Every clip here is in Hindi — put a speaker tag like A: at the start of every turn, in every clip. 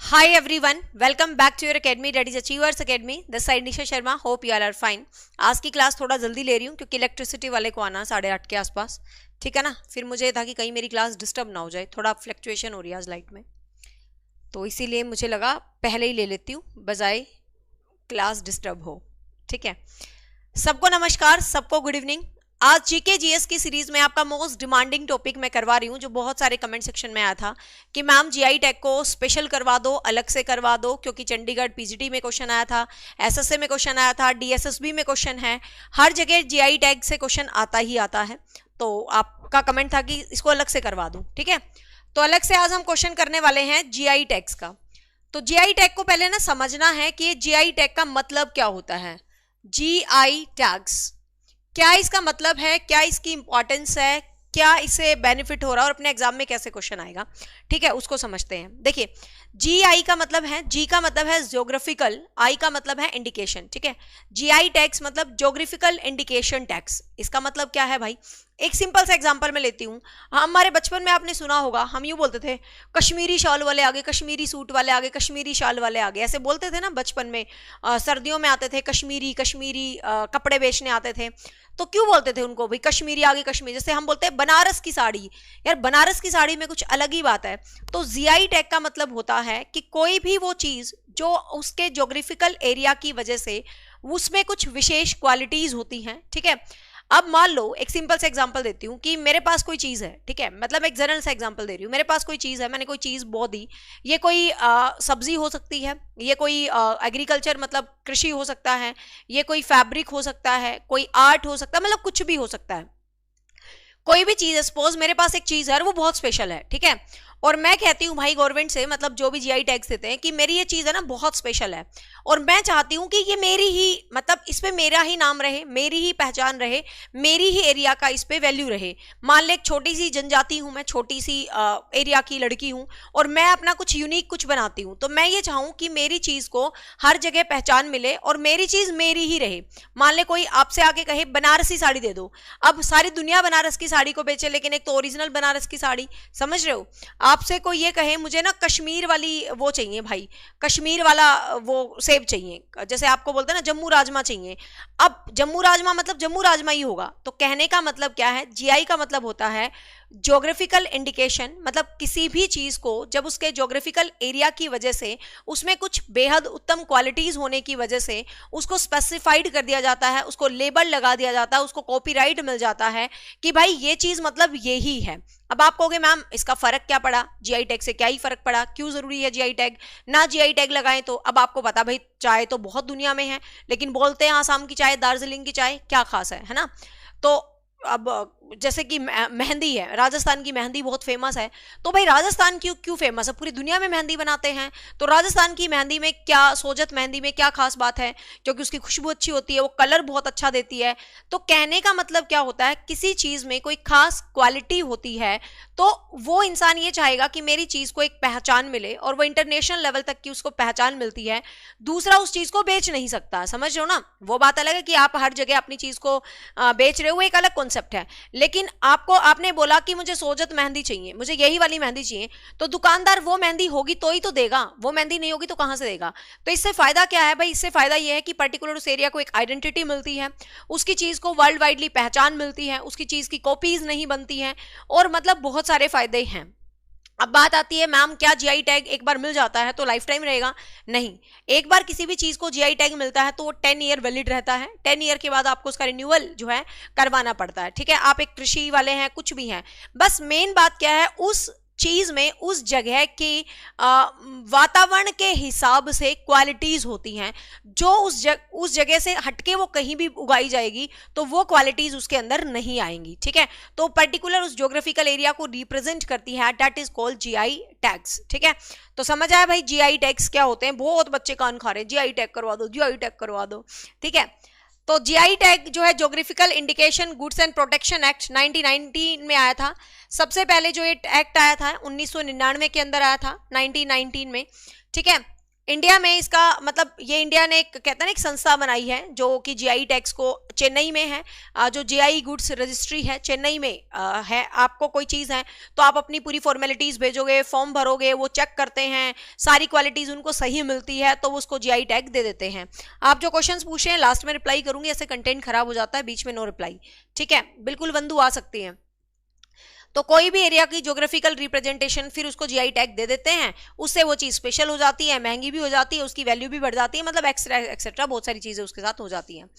A: Hi everyone, welcome back to your academy, that is Achievers Academy. This side Nisha Sharma. Hope you all are fine. आज की क्लास थोड़ा जल्दी ले रही हूँ क्योंकि इलेक्ट्रिसिटी वाले को आना 8:30 के आसपास, ठीक है ना. फिर मुझे था कि कहीं मेरी क्लास डिस्टर्ब ना हो जाए, थोड़ा फ्लक्चुएशन हो रही है आज लाइट में, तो इसीलिए मुझे लगा पहले ही ले लेती हूँ बजाय क्लास डिस्टर्ब हो. ठीक है, सबको नमस्कार, सबको गुड इवनिंग. आज जीके जीएस की सीरीज में आपका मोस्ट डिमांडिंग टॉपिक मैं करवा रही हूँ, जो बहुत सारे कमेंट सेक्शन में आया था कि मैम जीआई टैग को स्पेशल करवा दो, अलग से करवा दो, क्योंकि चंडीगढ़ पीजीटी में क्वेश्चन आया था, एसएसए में क्वेश्चन आया था, डीएसएसबी में क्वेश्चन है, हर जगह जीआई टैग से क्वेश्चन आता ही आता है. तो आपका कमेंट था कि इसको अलग से करवा दूं. ठीक है, तो अलग से आज हम क्वेश्चन करने वाले हैं जीआई टैग्स का. तो जीआई टैग को पहले ना समझना है कि जीआई टैग का मतलब क्या होता है. जीआई टैग्स क्या इसका मतलब है, क्या इसकी इंपॉर्टेंस है, क्या इससे बेनिफिट हो रहा है और अपने एग्जाम में कैसे क्वेश्चन आएगा. ठीक है, उसको समझते हैं. देखिए, जीआई का मतलब है, जी का मतलब है ज्योग्राफिकल, आई का मतलब है इंडिकेशन. ठीक है, जीआई टैग्स मतलब ज्योग्राफिकल इंडिकेशन टैग्स. इसका मतलब क्या है भाई, एक सिंपल सा एग्जांपल मैं लेती हूँ. हमारे बचपन में आपने सुना होगा, हम यूँ बोलते थे कश्मीरी शॉल वाले आगे, कश्मीरी सूट वाले आगे, कश्मीरी शाल वाले आगे, ऐसे बोलते थे ना बचपन में. सर्दियों में आते थे कश्मीरी कश्मीरी कपड़े बेचने आते थे, तो क्यों बोलते थे उनको भाई कश्मीरी आगे कश्मीरी. जैसे हम बोलते हैं बनारस की साड़ी, यार बनारस की साड़ी में कुछ अलग ही बात है. तो जीआई टैग का मतलब होता है कि कोई भी वो चीज जो उसके ज्योग्राफिकल एरिया की वजह से उसमें कुछ विशेष क्वालिटीज होती हैं. ठीक है, अब मान लो एक सिंपल सा एग्जांपल देती हूँ कि मेरे पास कोई चीज है. ठीक है, मतलब एक जनरल सा एग्जांपल दे रही हूँ. मेरे पास कोई चीज है, मैंने कोई चीज बो दी. ये कोई सब्जी हो सकती है, ये कोई एग्रीकल्चर मतलब कृषि हो सकता है, ये कोई फैब्रिक हो सकता है, कोई आर्ट हो सकता है, मतलब कुछ भी हो सकता है. कोई भी चीज है, सपोज मेरे पास एक चीज है और वो बहुत स्पेशल है. ठीक है, और मैं कहती हूँ भाई गवर्नमेंट से, मतलब जो भी जीआई टैग्स देते हैं, कि मेरी ये चीज है ना बहुत स्पेशल है और मैं चाहती हूँ कि ये मेरी ही, मतलब इस पे मेरा ही नाम रहे, मेरी ही पहचान रहे, मेरी ही एरिया का इस पे वैल्यू रहे. मान ले एक छोटी सी जनजाति हूँ मैं, छोटी सी एरिया की लड़की हूँ और मैं अपना कुछ यूनिक कुछ बनाती हूँ, तो मैं ये चाहूँ कि मेरी चीज को हर जगह पहचान मिले और मेरी चीज मेरी ही रहे. मान ले कोई आपसे आके कहे बनारसी साड़ी दे दो, अब सारी दुनिया बनारस की साड़ी को बेचे, लेकिन एक तो ओरिजिनल बनारस की साड़ी, समझ रहे हो. आपसे कोई ये कहे मुझे ना कश्मीर वाली वो चाहिए भाई, कश्मीर वाला वो सेब चाहिए, जैसे आपको बोलते हैं ना जम्मू राजमा चाहिए, अब जम्मू राजमा मतलब जम्मू राजमा ही होगा. तो कहने का मतलब क्या है, जीआई का मतलब होता है ज्योग्राफिकल इंडिकेशन, मतलब किसी भी चीज को जब उसके ज्योग्राफिकल एरिया की वजह से उसमें कुछ बेहद उत्तम क्वालिटीज होने की वजह से उसको स्पेसिफाइड कर दिया जाता है, उसको लेबल लगा दिया जाता है, उसको कॉपीराइट मिल जाता है कि भाई ये चीज मतलब ये ही है. अब आप कहोगे मैम इसका फर्क क्या पड़ा, जीआई टैग से क्या ही फर्क पड़ा, क्यों जरूरी है जीआई टैग, ना जीआई टैग लगाएं तो. अब आपको पता भाई चाय तो बहुत दुनिया में है, लेकिन बोलते हैं आसाम की चाय, दार्जिलिंग की चाय, क्या खास है ना. तो अब जैसे कि मेहंदी है, राजस्थान की मेहंदी बहुत फेमस है, तो भाई राजस्थान क्यों क्यों फेमस है, पूरी दुनिया में मेहंदी बनाते हैं, तो राजस्थान की मेहंदी में क्या, सोजत मेहंदी में क्या खास बात है, क्योंकि उसकी खुशबू अच्छी होती है, वो कलर बहुत अच्छा देती है. तो कहने का मतलब क्या होता है, किसी चीज में कोई खास क्वालिटी होती है तो वो इंसान ये चाहेगा कि मेरी चीज को एक पहचान मिले, और वो इंटरनेशनल लेवल तक की उसको पहचान मिलती है. दूसरा उस चीज को बेच नहीं सकता, समझ रहे हो ना. वो बात अलग है कि आप हर जगह अपनी चीज को बेच रहे हो, एक अलग कॉन्सेप्ट है. लेकिन आपने बोला कि मुझे सोजत मेहंदी चाहिए, मुझे यही वाली मेहंदी चाहिए, तो दुकानदार वो मेहंदी होगी तो ही तो देगा, वो मेहंदी नहीं होगी तो कहां से देगा. तो इससे फायदा क्या है भाई, इससे फायदा ये है कि पर्टिकुलर उस एरिया को एक आइडेंटिटी मिलती है, उसकी चीज को वर्ल्ड वाइडली पहचान मिलती है, उसकी चीज की कॉपीज नहीं बनती हैं, और मतलब बहुत सारे फायदे हैं. अब बात आती है मैम क्या जीआई टैग एक बार मिल जाता है तो लाइफ टाइम रहेगा, नहीं. एक बार किसी भी चीज को जीआई टैग मिलता है तो वो 10 ईयर वैलिड रहता है, 10 ईयर के बाद आपको उसका रिन्यूअल जो है करवाना पड़ता है. ठीक है, आप एक कृषि वाले हैं, कुछ भी हैं, बस मेन बात क्या है, उस चीज में उस जगह के वातावरण के हिसाब से क्वालिटीज होती हैं, जो उस जगह से हटके वो कहीं भी उगाई जाएगी तो वो क्वालिटीज उसके अंदर नहीं आएंगी, ठीक है। तो पर्टिकुलर उस ज्योग्राफिकल एरिया को रिप्रेजेंट करती है, that is called GI tags, ठीक है। तो समझ आया भाई जीआई टैग्स क्या होते हैं? बहुत बच्चे कान खा रहे हैं, जीआई टैग करवा दो, जीआई टैग करवा दो, ठीक है। तो जीआई टैग जो है geographical indication goods and protection act 1919 में आया था। सबसे पहले जो ये एक्ट आया था 1999 के अंदर आया था, 1919 में, ठीक है। इंडिया में इसका मतलब ये इंडिया ने कहते हैं ना एक संस्था बनाई है जो कि जीआई टैग्स को, चेन्नई में है, जो जीआई गुड्स रजिस्ट्री है चेन्नई में है। आपको कोई चीज़ है तो आप अपनी पूरी फॉर्मेलिटीज़ भेजोगे, फॉर्म भरोगे, वो चेक करते हैं, सारी क्वालिटीज़ उनको सही मिलती है तो वो उसको जीआई टैग दे देते हैं। आप जो क्वेश्चंस पूछे हैं लास्ट में रिप्लाई करूंगी, ऐसे कंटेंट खराब हो जाता है, बीच में नो रिप्लाई, ठीक है। बिल्कुल बंधु आ सकती हैं। तो कोई भी एरिया की ज्योग्राफिकल रिप्रेजेंटेशन फिर उसको जीआई टैग दे देते हैं, उससे वो चीज़ स्पेशल हो जाती है, महंगी भी हो जाती है, उसकी वैल्यू भी बढ़ जाती है, मतलब एक्सेट्रा एक्सेट्रा बहुत सारी चीज़ें उसके साथ हो जाती हैं।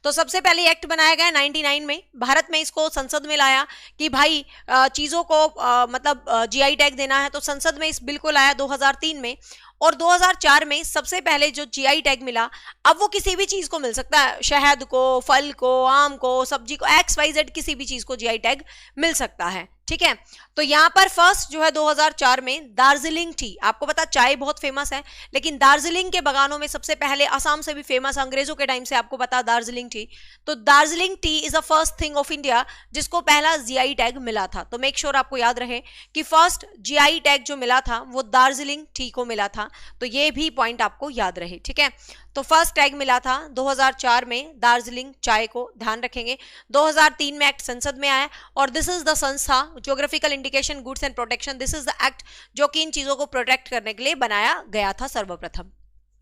A: तो सबसे पहले एक्ट बनाया गया 99 में, भारत में इसको संसद में लाया कि भाई चीज़ों को मतलब जीआई टैग देना है, तो संसद में इस बिल को लाया 2003 में। और 2004 में सबसे पहले जो जीआई टैग मिला, अब वो किसी भी चीज को मिल सकता है, शहद को, फल को, आम को, सब्जी को, XYZ किसी भी चीज को जीआई टैग मिल सकता है, ठीक है। तो यहाँ पर फर्स्ट जो है 2004 में दार्जिलिंग टी, आपको पता चाय बहुत फेमस है, लेकिन दार्जिलिंग के बगानों में सबसे पहले, आसाम से भी फेमस, अंग्रेजों के टाइम से आपको पता दार्जिलिंग टी, तो Darjeeling T is the first thing of India जिसको पहला जीआई टैग मिला था। तो मेक श्योर आपको याद रहे कि फर्स्ट जीआई टैग जो मिला था वो दार्जिलिंग टी को मिला था, तो ये भी पॉइंट आपको याद रहे, ठीक है। तो फर्स्ट टैग मिला था 2004 में दार्जिलिंग चाय को, ध्यान रखेंगे। 2003 में एक्ट संसद में आया और दिस इज द संस्था geographical indication goods and protection, this is the act जो कि इन चीजों को प्रोटेक्ट करने के लिए बनाया गया था सर्वप्रथम,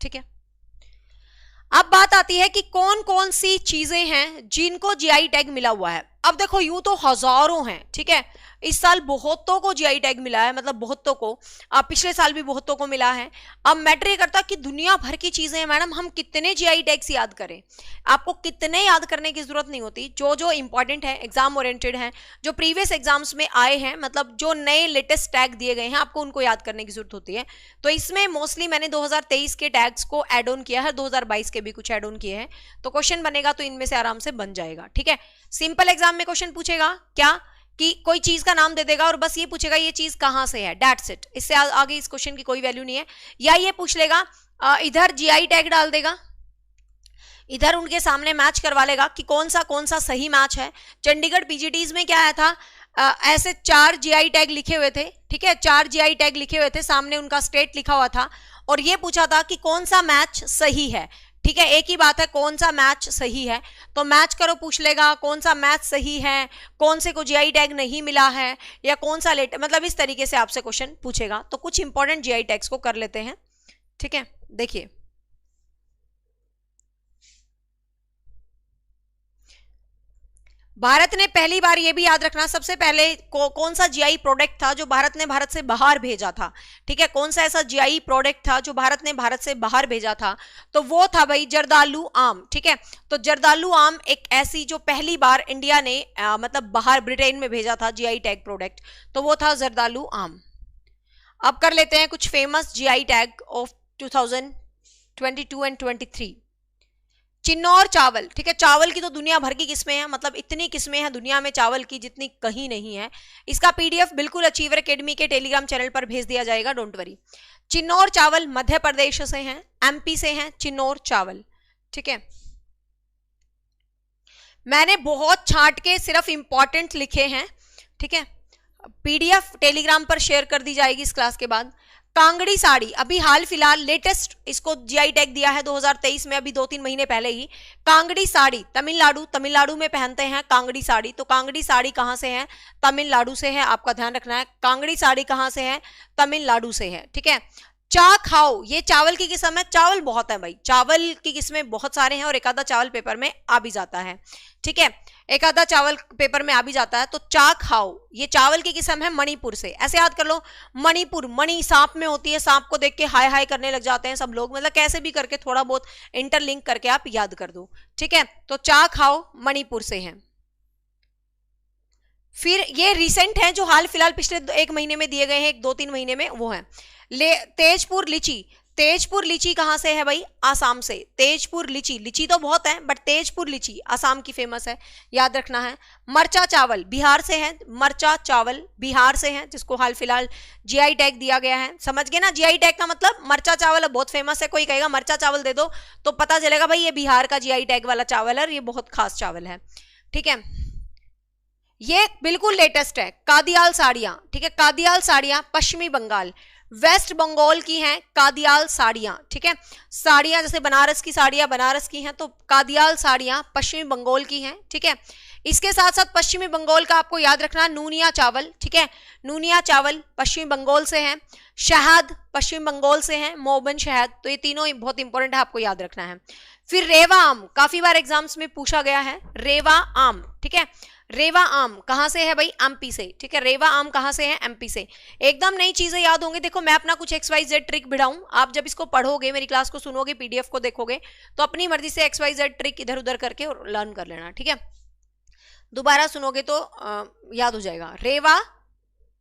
A: ठीक है। अब बात आती है कि कौन कौन सी चीजें हैं जिनको जीआई टैग मिला हुआ है। अब देखो यूं तो हजारों हैं, ठीक है, इस साल बहुतों को जीआई टैग मिला है, मतलब बहुतों को, पिछले साल भी बहुतों को मिला है। अब मैटर ये करता कि दुनिया भर की चीजें हैं मैडम, हम कितने जीआई टैग्स याद करें? आपको कितने याद करने की जरूरत नहीं होती, जो जो इंपॉर्टेंट है, एग्जाम ओरिएंटेड है, जो प्रीवियस एग्जाम्स में आए हैं, मतलब जो नए लेटेस्ट टैग दिए गए हैं, आपको उनको याद करने की जरूरत होती है। तो इसमें मोस्टली मैंने 2023 के टैग्स को एड ऑन किया है, 2022 के भी कुछ एड ऑन किए हैं, तो क्वेश्चन बनेगा तो इनमें से आराम से बन जाएगा, ठीक है। सिंपल एग्जाम में क्वेश्चन पूछेगा क्या कि कोई चीज का नाम दे देगा और बस ये पूछेगा ये चीज कहां से है, दैट्स इट, इससे आगे इस क्वेश्चन की कोई वैल्यू नहीं है। या ये पूछ लेगा, इधर जीआई टैग डाल देगा, इधर उनके सामने मैच करवा लेगा कि कौन सा सही मैच है। चंडीगढ़ पीजीटीज में क्या आया था, ऐसे 4 जीआई टैग लिखे हुए थे, ठीक है, 4 जीआई टैग लिखे हुए थे, सामने उनका स्टेट लिखा हुआ था और ये पूछा था कि कौन सा मैच सही है, ठीक है। एक ही बात है, कौन सा मैच सही है, तो मैच करो पूछ लेगा, कौन सा मैच सही है, कौन से को जीआई टैग नहीं मिला है, या कौन सा लेट, मतलब इस तरीके से आपसे क्वेश्चन पूछेगा। तो कुछ इंपॉर्टेंट जीआई टैग्स को कर लेते हैं, ठीक है। देखिए भारत ने पहली बार, ये भी याद रखना, सबसे पहले कौन सा जीआई प्रोडक्ट था जो भारत ने भारत से बाहर भेजा था, ठीक है, कौन सा ऐसा जीआई प्रोडक्ट था जो भारत ने भारत से बाहर भेजा था, तो वो था भाई जर्दालू आम, ठीक है। तो जर्दालू आम एक ऐसी जो पहली बार इंडिया ने मतलब बाहर ब्रिटेन में भेजा था जीआई टैग प्रोडक्ट, तो वो था जर्दालू आम। अब कर लेते हैं कुछ famous GI tag of 2022 and 23। Chinnaur चावल, ठीक है, चावल की तो दुनिया भर की किस्में हैं, मतलब इतनी किस्में हैं दुनिया में चावल की जितनी कहीं नहीं है। इसका पीडीएफ बिल्कुल अचीवर एकेडमी के टेलीग्राम चैनल पर भेज दिया जाएगा, डोंट वरी। चिन्नौर चावल मध्य प्रदेश से हैं, एमपी से हैं चिन्नौर चावल, ठीक है। मैंने बहुत छांट के सिर्फ इंपॉर्टेंट लिखे हैं, ठीक है, पीडीएफ टेलीग्राम पर शेयर कर दी जाएगी इस क्लास के बाद। कांगड़ी साड़ी अभी हाल फिलहाल लेटेस्ट इसको जीआई टैग दिया है 2023 में, अभी 2-3 महीने पहले ही। कांगड़ी साड़ी तमिलनाडु में पहनते हैं कांगड़ी साड़ी, तो कांगड़ी साड़ी कहां से है, तमिलनाडु से है, आपका ध्यान रखना है। कांगड़ी साड़ी कहां से है, तमिलनाडु से है, ठीक है। चा खाओ, ये चावल की किस्म है, चावल बहुत है भाई, चावल की किस्में बहुत सारे हैं और एक आधा चावल पेपर में आ भी जाता है, ठीक है, एक आधा चावल पेपर में आ भी जाता है। तो चा खाओ ये चावल की किस्म है मणिपुर से, ऐसे याद कर लो, मणिपुर, मणि सांप में होती है, सांप को देख के हाय हाय करने लग जाते हैं सब लोग, मतलब कैसे भी करके थोड़ा बहुत इंटरलिंक करके आप याद कर दो, ठीक है। तो चा खाओ मणिपुर से है। फिर ये रिसेंट है जो हाल फिलहाल पिछले 1 महीने में दिए गए हैं, 2-3 महीने में, वो है तेजपुर लीची। तेजपुर लीची कहां से है भाई? आसाम से। तेजपुर लीची, लीची तो बहुत है बट तेजपुर लीची आसाम की फेमस है, याद रखना है। मरचा चावल बिहार से है, मरचा चावल बिहार से है, जिसको हाल फिलहाल जीआई टैग दिया गया है। समझ गए ना जीआई टैग का मतलब? मरचा चावल बहुत फेमस है, कोई कहेगा मरचा चावल दे दो तो पता चलेगा भाई ये बिहार का जीआई टैग वाला चावल है और ये बहुत खास चावल है, ठीक है। ये बिल्कुल लेटेस्ट है, कादियाल साड़ियां, ठीक है। कादियाल साड़ियां पश्चिमी बंगाल, वेस्ट बंगाल की हैं कादियाल साड़ियां, ठीक है। साड़ियां जैसे बनारस की साड़ियां बनारस की हैं, तो कादियाल साड़ियां पश्चिमी बंगाल की हैं, ठीक है। इसके साथ साथ पश्चिमी बंगाल का आपको याद रखना नूनिया चावल, ठीक है। नूनिया चावल पश्चिमी बंगाल से है। शहद पश्चिम बंगाल से है, मोबन शहद, तो ये तीनों बहुत इंपॉर्टेंट है, आपको याद रखना है। फिर रेवा आम, काफी बार एग्जाम्स में पूछा गया है, रेवा आम, ठीक है। रेवा आम कहां से है भाई? एमपी से, ठीक है। रेवा आम कहां से है? एमपी से। एकदम नई चीजें याद होंगी। देखो मैं अपना कुछ XYZ ट्रिक भिड़ाऊं, आप जब इसको पढ़ोगे, मेरी क्लास को सुनोगे, पीडीएफ को देखोगे, तो अपनी मर्जी से XYZ ट्रिक इधर उधर करके लर्न कर लेना, ठीक है। दोबारा सुनोगे तो याद हो जाएगा। रेवा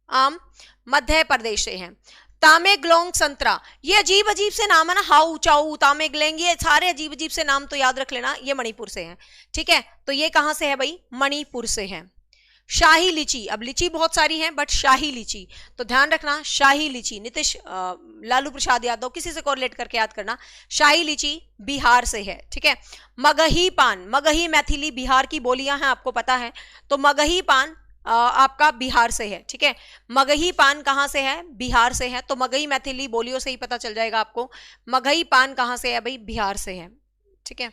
A: आम मध्य प्रदेश से है। तामेग्लोंग संतरा, ये अजीब अजीब से नाम है ना, हाउ चाऊ तामेग्लेंग, ये सारे अजीब अजीब से नाम तो याद रख लेना, ये मणिपुर से है, ठीक है। तो ये कहां से है भाई? मणिपुर से है। शाही लीची, अब लीची बहुत सारी है बट शाही लीची, तो ध्यान रखना शाही लीची, नीतीश लालू प्रसाद यादव, किसी से कोरिलेट करके याद करना। शाही लीची बिहार से है, ठीक है। मगही पान, मगही मैथिली बिहार की बोलियां हैं, आपको पता है, तो मगही पान आपका बिहार से है, ठीक है। मगही पान कहां से है? बिहार से है, तो मगही मैथिली बोलियों से ही पता चल जाएगा आपको। मगही पान कहां से है भाई? बिहार से है, ठीक है।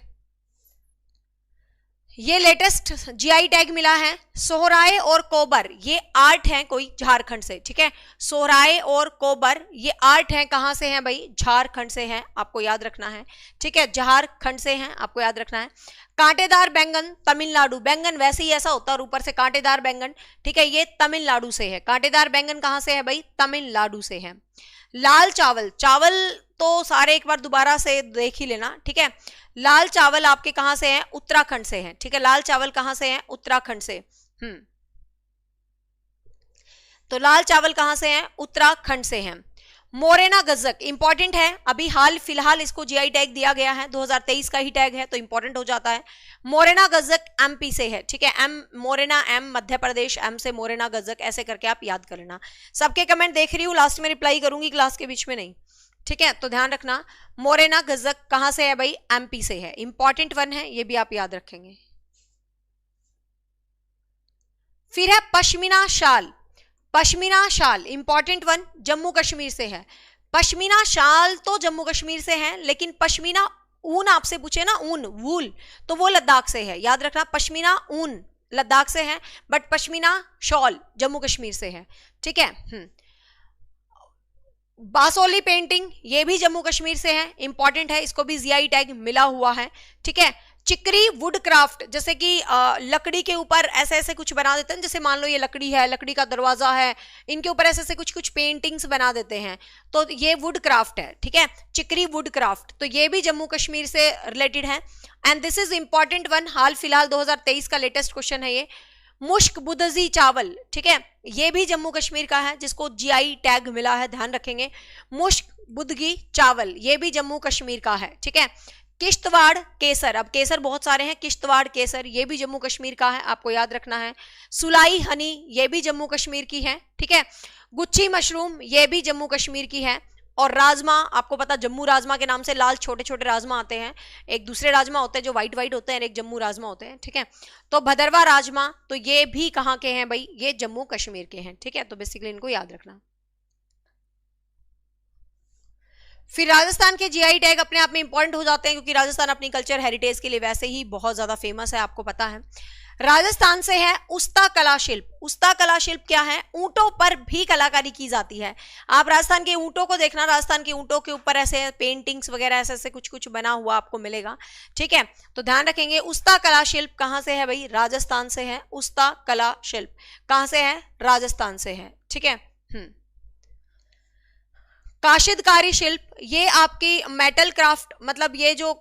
A: ये लेटेस्ट जीआई टैग मिला है। सोहराय और कोबर, ये आर्ट है कोई झारखंड से, ठीक है। सोहराय और कोबर ये आर्ट है, कहां से है भाई? झारखंड से है, आपको याद रखना है, ठीक है। झारखंड से है, आपको याद रखना है। कांटेदार बैंगन तमिलनाडु, बैंगन वैसे ही ऐसा होता है और ऊपर से कांटेदार बैंगन, ठीक है, ये तमिलनाडु से है। कांटेदार बैंगन कहां से है भाई? तमिलनाडु से है। लाल चावल, चावल तो सारे एक बार दोबारा से देख ही लेना, ठीक है। लाल चावल आपके कहां से हैं? उत्तराखंड से हैं, ठीक है। लाल चावल कहां से हैं? उत्तराखंड से। तो लाल चावल कहां से हैं? उत्तराखंड से हैं। मोरेना गज्जक इंपॉर्टेंट है, अभी हाल फिलहाल इसको जीआई टैग दिया गया है, 2023 का ही टैग है तो इंपॉर्टेंट हो जाता है। मोरेना गज्जक एमपी से है, ठीक है। M Morena, M Madhya Pradesh, M से मोरेना गज्जक, ऐसे करके आप याद कर लेना। सबके कमेंट देख रही हूँ, लास्ट में रिप्लाई करूंगी, क्लास के बीच में नहीं, ठीक है। तो ध्यान रखना मोरेना गज्जक कहां से है भाई? एमपी से है, इंपॉर्टेंट वन है, ये भी आप याद रखेंगे। फिर है पश्मीना शाल, पश्मीना शाल इंपॉर्टेंट वन, जम्मू कश्मीर से है। पश्मीना शाल तो जम्मू कश्मीर से है, लेकिन पश्मीना ऊन आपसे पूछे ना, ऊन वूल, तो वो लद्दाख से है, याद रखना। पश्मीना ऊन लद्दाख से है बट पश्मीना शॉल जम्मू कश्मीर से है, ठीक है। बासोली पेंटिंग ये भी जम्मू कश्मीर से है, इंपॉर्टेंट है, इसको भी जीआई टैग मिला हुआ है, ठीक है। चिकरी वुड क्राफ्ट, जैसे कि लकड़ी के ऊपर ऐसे ऐसे कुछ बना देते हैं, जैसे मान लो ये लकड़ी है, लकड़ी का दरवाजा है, इनके ऊपर ऐसे ऐसे कुछ कुछ पेंटिंग्स बना देते हैं, तो ये वुड क्राफ्ट है, ठीक है। चिकरी वुड क्राफ्ट, तो ये भी जम्मू कश्मीर से रिलेटेड है। And this is important one, हाल फिलहाल 2023 का लेटेस्ट क्वेश्चन है ये। मुश्क बुदजी चावल, ठीक है, ये भी जम्मू कश्मीर का है, जिसको जीआई टैग मिला है, ध्यान रखेंगे। मुश्क बुदगी चावल ये भी जम्मू कश्मीर का है, ठीक है। किश्तवाड़ केसर, अब केसर बहुत सारे हैं, किश्तवाड़ केसर ये भी जम्मू कश्मीर का है, आपको याद रखना है। सुलाई हनी ये भी जम्मू कश्मीर की है, ठीक है। गुच्छी मशरूम ये भी जम्मू कश्मीर की है। और राजमा, आपको पता जम्मू राजमा के नाम से लाल छोटे छोटे राजमा आते हैं, एक दूसरे राजमा होते हैं जो व्हाइट व्हाइट होते हैं, एक जम्मू राजमा होते हैं, ठीक है। तो भदरवा राजमा, तो ये भी कहाँ के हैं भाई? ये जम्मू कश्मीर के हैं, ठीक है। तो बेसिकली इनको याद रखना। फिर राजस्थान के जीआई टैग अपने आप में इंपॉर्टेंट हो जाते हैं, क्योंकि राजस्थान अपनी कल्चर हेरिटेज के लिए वैसे ही बहुत ज्यादा फेमस है, आपको पता है। राजस्थान से है उस्ता कला शिल्प। उस्ता कला शिल्प क्या है? ऊंटों पर भी कलाकारी की जाती है। आप राजस्थान के ऊंटों को देखना, राजस्थान के ऊंटों के ऊपर ऐसे पेंटिंग्स वगैरह ऐसे ऐसे कुछ कुछ बना हुआ आपको मिलेगा, ठीक है। तो ध्यान रखेंगे, उस्ता कला शिल्प कहां से है भाई? राजस्थान से है। उस्ता कला शिल्प कहां से है? राजस्थान से है, ठीक है। काशिदकारी शिल्प, ये आपकी मेटल क्राफ्ट, मतलब ये जो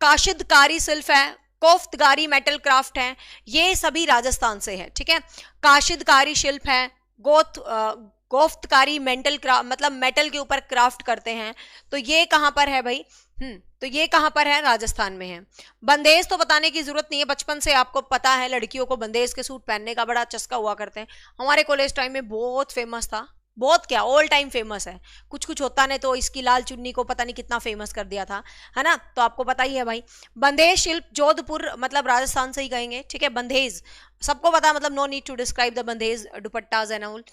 A: काशिदकारी शिल्प है, कोफ्तगारी मेटल क्राफ्ट है, ये सभी राजस्थान से है, ठीक है। काशिदकारी शिल्प है, गोफ्तकारी मतलब मेटल के ऊपर क्राफ्ट करते हैं, तो ये कहां पर है भाई? तो ये कहां पर है? राजस्थान में है। बंदेज तो बताने की जरूरत नहीं है, बचपन से आपको पता है लड़कियों को बंदेज के सूट पहनने का बड़ा चस्का हुआ करते हैं। हमारे कॉलेज टाइम में बहुत फेमस था, बहुत क्या ऑल टाइम फेमस है। कुछ कुछ होता ने तो इसकी लाल चुन्नी को पता नहीं कितना फेमस कर दिया था, है ना। तो आपको पता ही है भाई। बंदेज शिल्प जोधपुर मतलब राजस्थान से ही कहेंगे, ठीक है। बंदेज सबको पता, मतलब no need to describe the Bandhej dupattas and all.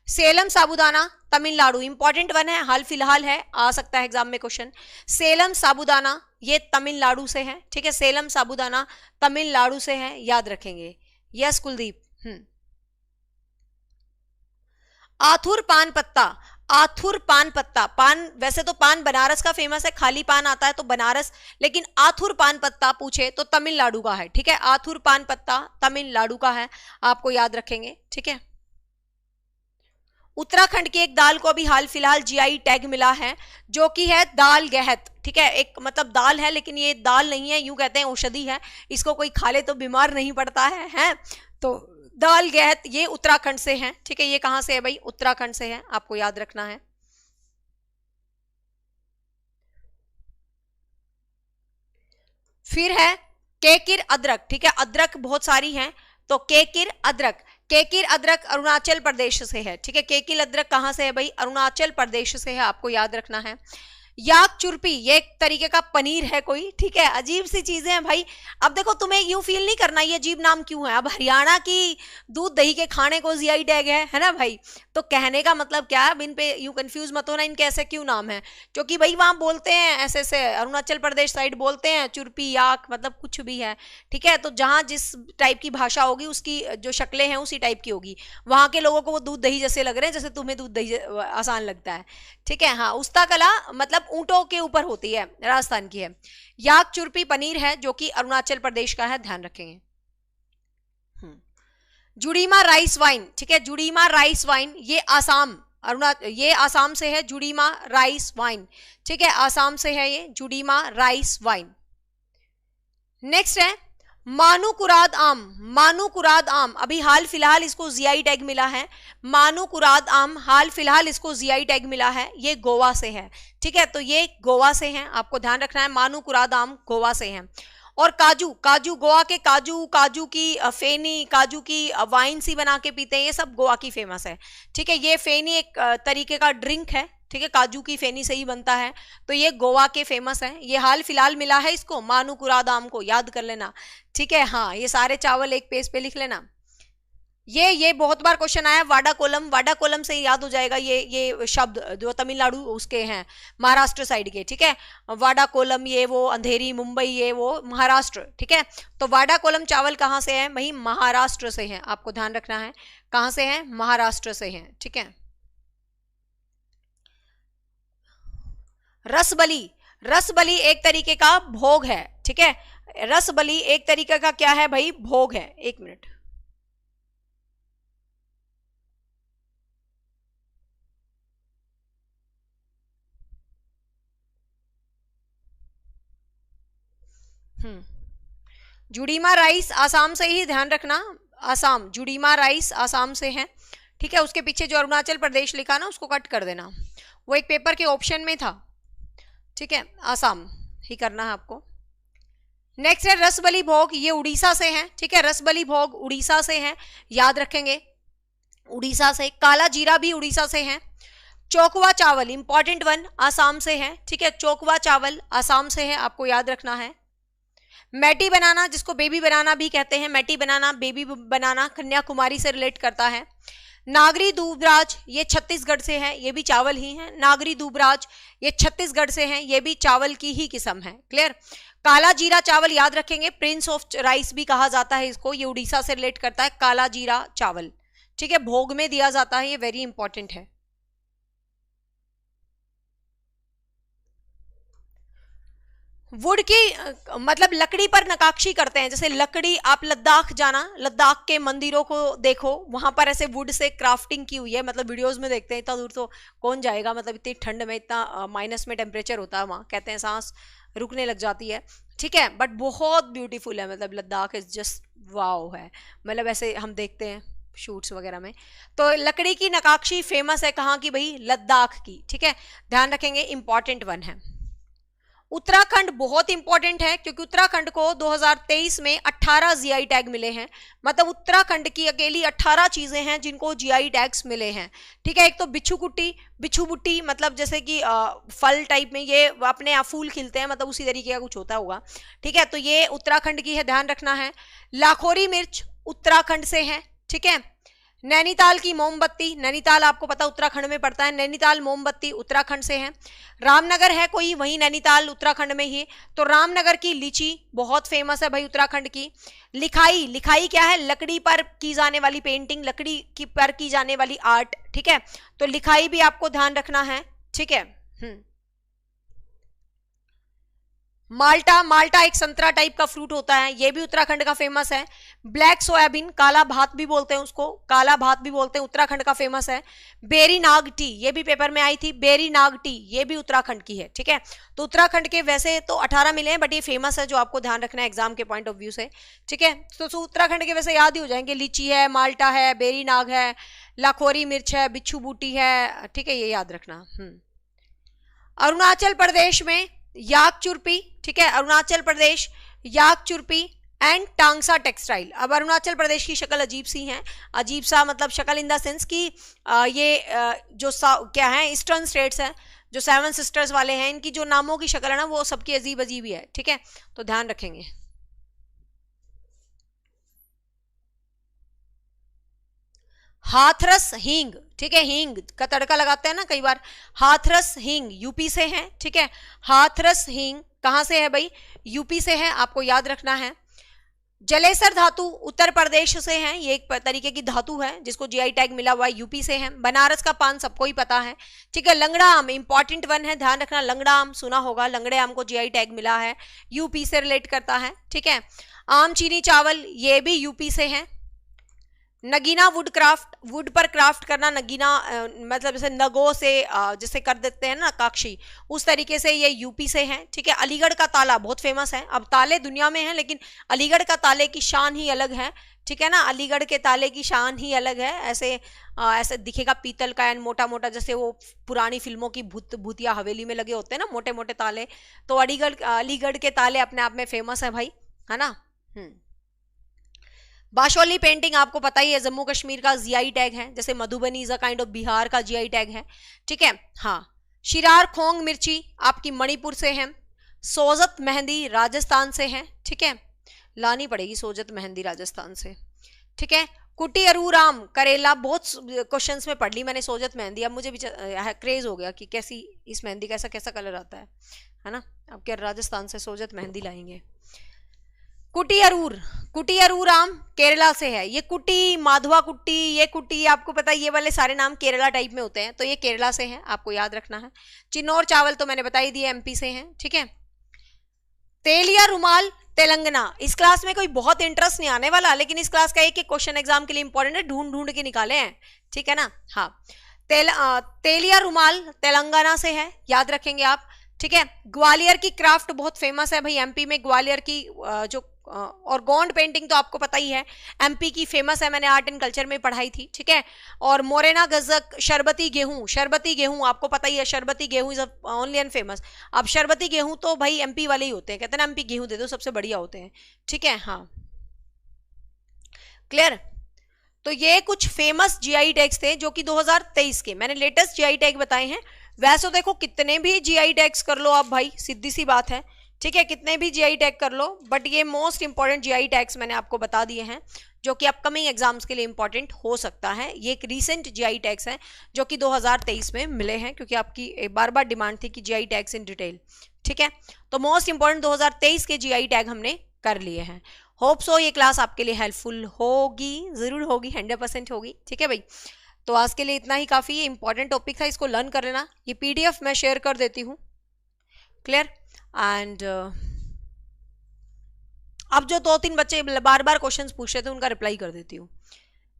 A: Salem sabudana Tamil Nadu, important one है, हाल फिलहाल है, आ सकता है एग्जाम में क्वेश्चन। सेलम साबूदाना ये तमिलनाडु से है, ठीक है। सेलम साबूदाना तमिलनाडु से है, याद रखेंगे। यस कुलदीप। आथुर पान पत्ता, आथुर पान पत्ता, पान वैसे तो पान बनारस का फेमस है, खाली पान आता है तो बनारस, लेकिन आथुर पान पत्ता पूछे तो तमिलनाडु का है, ठीक है। आथुर पान पत्ता तमिलनाडु का है, आपको याद रखेंगे, ठीक है। उत्तराखंड की एक दाल को अभी हाल फिलहाल जीआई टैग मिला है, जो कि है दाल गहत, ठीक है। एक मतलब दाल है, लेकिन ये दाल नहीं है, यूं कहते हैं औषधि है, इसको कोई खा ले तो बीमार नहीं पड़ता है? तो दाल गहत ये उत्तराखंड से है, ठीक है। ये कहां से है भाई? उत्तराखंड से है, आपको याद रखना है। फिर है केकिर अदरक, ठीक है। अदरक बहुत सारी हैं, तो केकिर अदरक, केकिर अदरक अरुणाचल प्रदेश से है, ठीक है। केकिर अदरक कहां से है भाई? अरुणाचल प्रदेश से है, आपको याद रखना है। याक चुरपी ये एक तरीके का पनीर है कोई, ठीक है। अजीब सी चीजें हैं भाई। अब देखो तुम्हें यूं फील नहीं करना ये अजीब नाम क्यों है। अब हरियाणा की दूध दही के खाने को जीआई टैग है ना भाई। तो कहने का मतलब क्या है, इन पे यूं कंफ्यूज मत होना, इनके ऐसे क्यों नाम है, क्योंकि भाई वहां बोलते हैं ऐसे ऐसे, अरुणाचल प्रदेश साइड बोलते हैं चुरपी याक, मतलब कुछ भी है, ठीक है। तो जहां जिस टाइप की भाषा होगी उसकी जो शक्लें हैं उसी टाइप की होगी। वहां के लोगों को वो दूध दही जैसे लग रहे हैं जैसे तुम्हें दूध दही आसान लगता है, ठीक है। हाँ, उस्ता कला मतलब ऊंटों के ऊपर होती है, राजस्थान की है। याक चुरपी पनीर है जो कि अरुणाचल प्रदेश का है, ध्यान रखेंगे। जुड़ीमा राइस वाइन, ठीक है। जुड़ीमा राइस वाइन ये आसाम, ये आसाम से है, जुड़ीमा राइस वाइन, ठीक है। आसाम से है ये जुड़ीमा राइस वाइन। नेक्स्ट है मानुकुराद आम, मानुकुराद आम अभी हाल फिलहाल इसको जीआई टैग मिला है। मानुकुराद आम हाल फिलहाल इसको जीआई टैग मिला है, ये गोवा से है, ठीक है। तो ये गोवा से है, आपको ध्यान रखना है, मानुकुराद आम गोवा से है। और काजू, काजू गोवा के काजू, काजू की फेनी, काजू की वाइन सी बना के पीते हैं, ये सब गोवा की फेमस है, ठीक है। ये फेनी एक तरीके का ड्रिंक है, ठीक है। काजू की फेनी से ही बनता है, तो ये गोवा के फेमस है। ये हाल फिलहाल मिला है इसको, मानुकुराद आम को, याद कर लेना, ठीक है। हाँ, ये सारे चावल एक पेज पे लिख लेना। ये बहुत बार क्वेश्चन आया, वाडा कोलम, वाडा कोलम से याद हो जाएगा ये शब्द जो तमिलनाडु उसके हैं, महाराष्ट्र साइड के, ठीक है। वाडा कोलम ये वो, अंधेरी मुंबई ये वो महाराष्ट्र, ठीक है। तो वाडा कोलम चावल कहाँ से है वही? महाराष्ट्र से है, आपको ध्यान रखना है, कहां से है? महाराष्ट्र से है, ठीक है। रसबली, रसबली एक तरीके का भोग है, ठीक है। रसबली एक तरीके का क्या है भाई? भोग है। एक मिनट, जुड़ीमा राइस आसाम से ही, ध्यान रखना, आसाम, जुड़ीमा राइस आसाम से है, ठीक है। उसके पीछे जो अरुणाचल प्रदेश लिखा ना उसको कट कर देना, वो एक पेपर के ऑप्शन में था, ठीक है। आसाम ही करना है आपको। नेक्स्ट है रसबली भोग, ये उड़ीसा से है, ठीक है। रसबली भोग उड़ीसा से है, याद रखेंगे, उड़ीसा से। काला जीरा भी उड़ीसा से है। चोकवा चावल इंपॉर्टेंट वन, आसाम से है, ठीक है। चोकवा चावल आसाम से है, आपको याद रखना है। मैटी बनाना, जिसको बेबी बनाना भी कहते हैं, मैटी बनाना, बेबी बनाना, कन्याकुमारी से रिलेट करता है। नागरी दूबराज ये छत्तीसगढ़ से है, ये भी चावल ही है। नागरी दूबराज ये छत्तीसगढ़ से है, ये भी चावल की ही किस्म है, क्लियर। काला जीरा चावल याद रखेंगे, प्रिंस ऑफ राइस भी कहा जाता है इसको, ये उड़ीसा से रिलेट करता है। काला जीरा चावल, ठीक है, भोग में दिया जाता है, ये वेरी इंपॉर्टेंट है। वुड की मतलब लकड़ी पर नकाशी करते हैं, जैसे लकड़ी, आप लद्दाख जाना, लद्दाख के मंदिरों को देखो, वहां पर ऐसे वुड से क्राफ्टिंग की हुई है, मतलब वीडियोस में देखते हैं, इतना दूर तो कौन जाएगा, मतलब इतनी ठंड में, इतना माइनस में टेम्परेचर होता है वहां, कहते हैं सांस रुकने लग जाती है। ठीक है, बट बहुत ब्यूटीफुल है, मतलब लद्दाख इज जस्ट वाओ है, मतलब ऐसे हम देखते हैं शूट्स वगैरह में। तो लकड़ी की नक्काशी फेमस है कहाँ की भाई, लद्दाख की। ठीक है, ध्यान रखेंगे, इंपॉर्टेंट वन है। उत्तराखंड बहुत इंपॉर्टेंट है क्योंकि उत्तराखंड को 2023 में 18 जीआई टैग मिले हैं, मतलब उत्तराखंड की अकेली 18 चीजें हैं जिनको जीआई टैग्स मिले हैं। ठीक है, एक तो बिच्छू कुट्टी, बिच्छू बुट्टी, मतलब जैसे कि फल टाइप में ये अपने आप फूल खिलते हैं, मतलब उसी तरीके का कुछ होता होगा। ठीक है, तो ये उत्तराखंड की है, ध्यान रखना है। लाखोरी मिर्च उत्तराखंड से है। ठीक है, नैनीताल की मोमबत्ती, नैनीताल आपको पता उत्तराखंड में पड़ता है, नैनीताल मोमबत्ती उत्तराखंड से है। रामनगर है कोई, वही नैनीताल उत्तराखंड में ही, तो रामनगर की लीची बहुत फेमस है भाई उत्तराखंड की। लिखाई, लिखाई क्या है, लकड़ी पर की जाने वाली पेंटिंग, लकड़ी की पर की जाने वाली आर्ट। ठीक है, तो लिखाई भी आपको ध्यान रखना है। ठीक है, माल्टा, माल्टा एक संतरा टाइप का फ्रूट होता है, ये भी उत्तराखंड का फेमस है। ब्लैक सोयाबीन, काला भात भी बोलते हैं उसको, काला भात भी बोलते हैं, उत्तराखंड का फेमस है। बेरी नाग टी, ये भी पेपर में आई थी, बेरी नाग टी, ये भी उत्तराखंड की है। ठीक है, तो उत्तराखंड के वैसे तो 18 मिले हैं, बट ये फेमस है जो आपको ध्यान रखना है एग्जाम के पॉइंट ऑफ व्यू से। ठीक है, तो उत्तराखंड के वैसे याद ही हो जाएंगे, लीची है, माल्टा है, बेरी नाग है, लाखोरी मिर्च है, बिच्छू बूटी है। ठीक है, ये याद रखना। अरुणाचल प्रदेश में याक चुरपी। ठीक है, अरुणाचल प्रदेश याक चुरपी एंड टांगसा टेक्सटाइल। अब अरुणाचल प्रदेश की शक्ल अजीब सी है, अजीब सा मतलब शक्ल इन द सेंस कि जो क्या है ईस्टर्न स्टेट्स हैं, जो 7 सिस्टर्स वाले हैं, इनकी जो नामों की शक्ल है ना वो सबकी अजीब अजीब ही है। ठीक है, तो ध्यान रखेंगे। हाथरस हींग, ठीक है, हींग का तड़का लगाते हैं ना कई बार, हाथरस हींग यूपी से है। ठीक है, हाथरस हींग कहां से है भाई, यूपी से है, आपको याद रखना है। जलेसर धातु उत्तर प्रदेश से है, ये एक तरीके की धातु है जिसको जीआई टैग मिला हुआ है, यूपी से है। बनारस का पान सबको ही पता है। ठीक है, लंगड़ा आम इंपॉर्टेंट वन है, ध्यान रखना, लंगड़ा आम सुना होगा, लंगड़े आम को जीआई टैग मिला है, यूपी से रिलेट करता है। ठीक है, आम चीनी चावल ये भी यूपी से है। नगीना वुड क्राफ्ट, वुड पर क्राफ्ट करना, नगीना मतलब जैसे नगों से जैसे कर देते हैं ना काक्षी, उस तरीके से ये यूपी से है। ठीक है, अलीगढ़ का ताला बहुत फेमस है, अब ताले दुनिया में हैं लेकिन अलीगढ़ का ताले की शान ही अलग है। ठीक है ना, अलीगढ़ के ताले की शान ही अलग है, ऐसे ऐसे दिखेगा पीतल का एंड मोटा मोटा, जैसे वो पुरानी फिल्मों की भूतिया हवेली में लगे होते हैं ना मोटे मोटे ताले, तो अलीगढ़ के ताले अपने आप में फेमस है भाई, है ना। बाशोली पेंटिंग आपको पता ही है, जम्मू कश्मीर का जीआई टैग है, जैसे Madhubani is a kind of Bihar का जीआई टैग है। ठीक है, हाँ, शिरार खोंग मिर्ची आपकी मणिपुर से है। सोजत मेहंदी राजस्थान से है। ठीक है, लानी पड़ेगी सोजत मेहंदी राजस्थान से। ठीक है, कुटी अरूराम करेला, बहुत क्वेश्चंस में पढ़ ली मैंने सोजत मेहंदी, अब मुझे भी क्रेज हो गया कि कैसी इस मेहंदी का कैसा कैसा कलर आता है ना। अब क्या राजस्थान से सोजत मेहंदी लाएंगे। कुटी अरूर, कुटी अरूर आम केरला से है, ये कुटी, माधवा कुट्टी, ये कुटी, आपको पता है ये वाले सारे नाम केरला टाइप में होते हैं, तो ये केरला से है, आपको याद रखना है। चिन्नौर चावल तो मैंने बता ही दिया, एमपी से हैं। ठीक है, तेलिया रुमाल तेलंगाना, इस क्लास में कोई बहुत इंटरेस्ट नहीं आने वाला, लेकिन इस क्लास का एक एक क्वेश्चन एग्जाम के लिए इंपॉर्टेंट है, ढूंढ ढूंढ के निकाले हैं। ठीक है ना, हाँ, तेलिया रुमाल तेलंगाना से है, याद रखेंगे आप। ठीक है, ग्वालियर की क्राफ्ट बहुत फेमस है भाई, एमपी में ग्वालियर की जो और गोंड पेंटिंग तो आपको पता ही है, एमपी की फेमस है, मैंने आर्ट एंड कल्चर में पढ़ाई थी। ठीक है, और मोरेना गजक, शरबती गेहूं, शरबती गेहूं आपको पता ही है, शरबती गेहूं इज ओनली एंड फेमस। अब शरबती गेहूं तो भाई एमपी वाले ही होते हैं, कहते हैं ना एमपी गेहूं दे दो सबसे बढ़िया होते हैं। ठीक है, हाँ, क्लियर। तो ये कुछ फेमस जीआई टैग्स थे जो कि 2023 के मैंने लेटेस्ट जीआई टैग बताए हैं। वैसे देखो कितने भी जीआई टैग्स कर लो आप भाई, सीधी सी बात है। ठीक है, कितने भी जीआई टैग कर लो, बट ये मोस्ट इंपॉर्टेंट जीआई टैग्स मैंने आपको बता दिए हैं जो कि अपकमिंग एग्जाम्स के लिए इंपॉर्टेंट हो सकता है। ये एक रीसेंट जीआई टैग्स हैं जो कि 2023 में मिले हैं, क्योंकि आपकी बार बार डिमांड थी कि जीआई टैग्स इन डिटेल। ठीक है, तो मोस्ट इंपॉर्टेंट 2023 के जीआई टैग हमने कर लिए हैं। होप सो ये क्लास आपके लिए हेल्पफुल होगी, जरूर होगी, 100% होगी। ठीक है भाई, तो आज के लिए इतना ही काफी इंपॉर्टेंट टॉपिक था, इसको लर्न कर लेना। ये पीडीएफ मैं शेयर कर देती हूँ, क्लियर। एंड अब जो 2-3 बच्चे बार बार क्वेश्चंस पूछ रहे थे उनका रिप्लाई कर देती हूँ।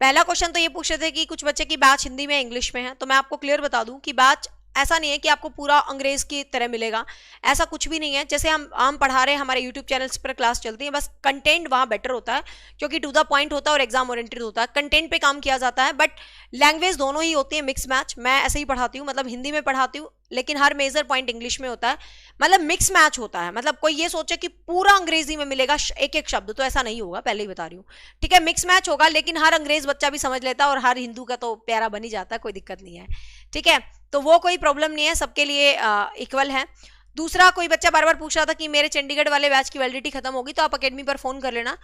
A: पहला क्वेश्चन तो ये पूछ रहे थे कि कुछ बच्चे की बैच हिंदी में इंग्लिश में है, तो मैं आपको क्लियर बता दूं कि बैच ऐसा नहीं है कि आपको पूरा अंग्रेज की तरह मिलेगा, ऐसा कुछ भी नहीं है। जैसे हम पढ़ा रहे हैं, हमारे यूट्यूब चैनल्स पर क्लास चलती है, बस कंटेंट वहाँ बेटर होता है क्योंकि टू द पॉइंट होता है और एग्जाम ओरिएंटेड होता है, कंटेंट पे काम किया जाता है। बट लैंग्वेज दोनों ही होती है मिक्स मैच। मैं ऐसे ही पढ़ाती हूँ, मतलब हिंदी में पढ़ाती हूँ लेकिन हर मेजर पॉइंट इंग्लिश में होता है, मतलब मिक्स मैच होता है। मतलब कोई ये सोचे कि पूरा अंग्रेजी में मिलेगा एक एक शब्द, तो ऐसा नहीं होगा, पहले ही बता रही हूँ। ठीक है, मिक्स मैच होगा, लेकिन हर अंग्रेज बच्चा भी समझ लेता है और हर हिंदू का तो प्यारा बन ही जाता है, कोई दिक्कत नहीं है। ठीक है, तो वो कोई प्रॉब्लम नहीं है, सबके लिए इक्वल है। दूसरा, कोई बच्चा बार बार पूछ रहा था कि मेरे चंडीगढ़ वाले बैच की वैलिडिटी खत्म होगी, तो आप अकेडमी पर फोन कर लेना,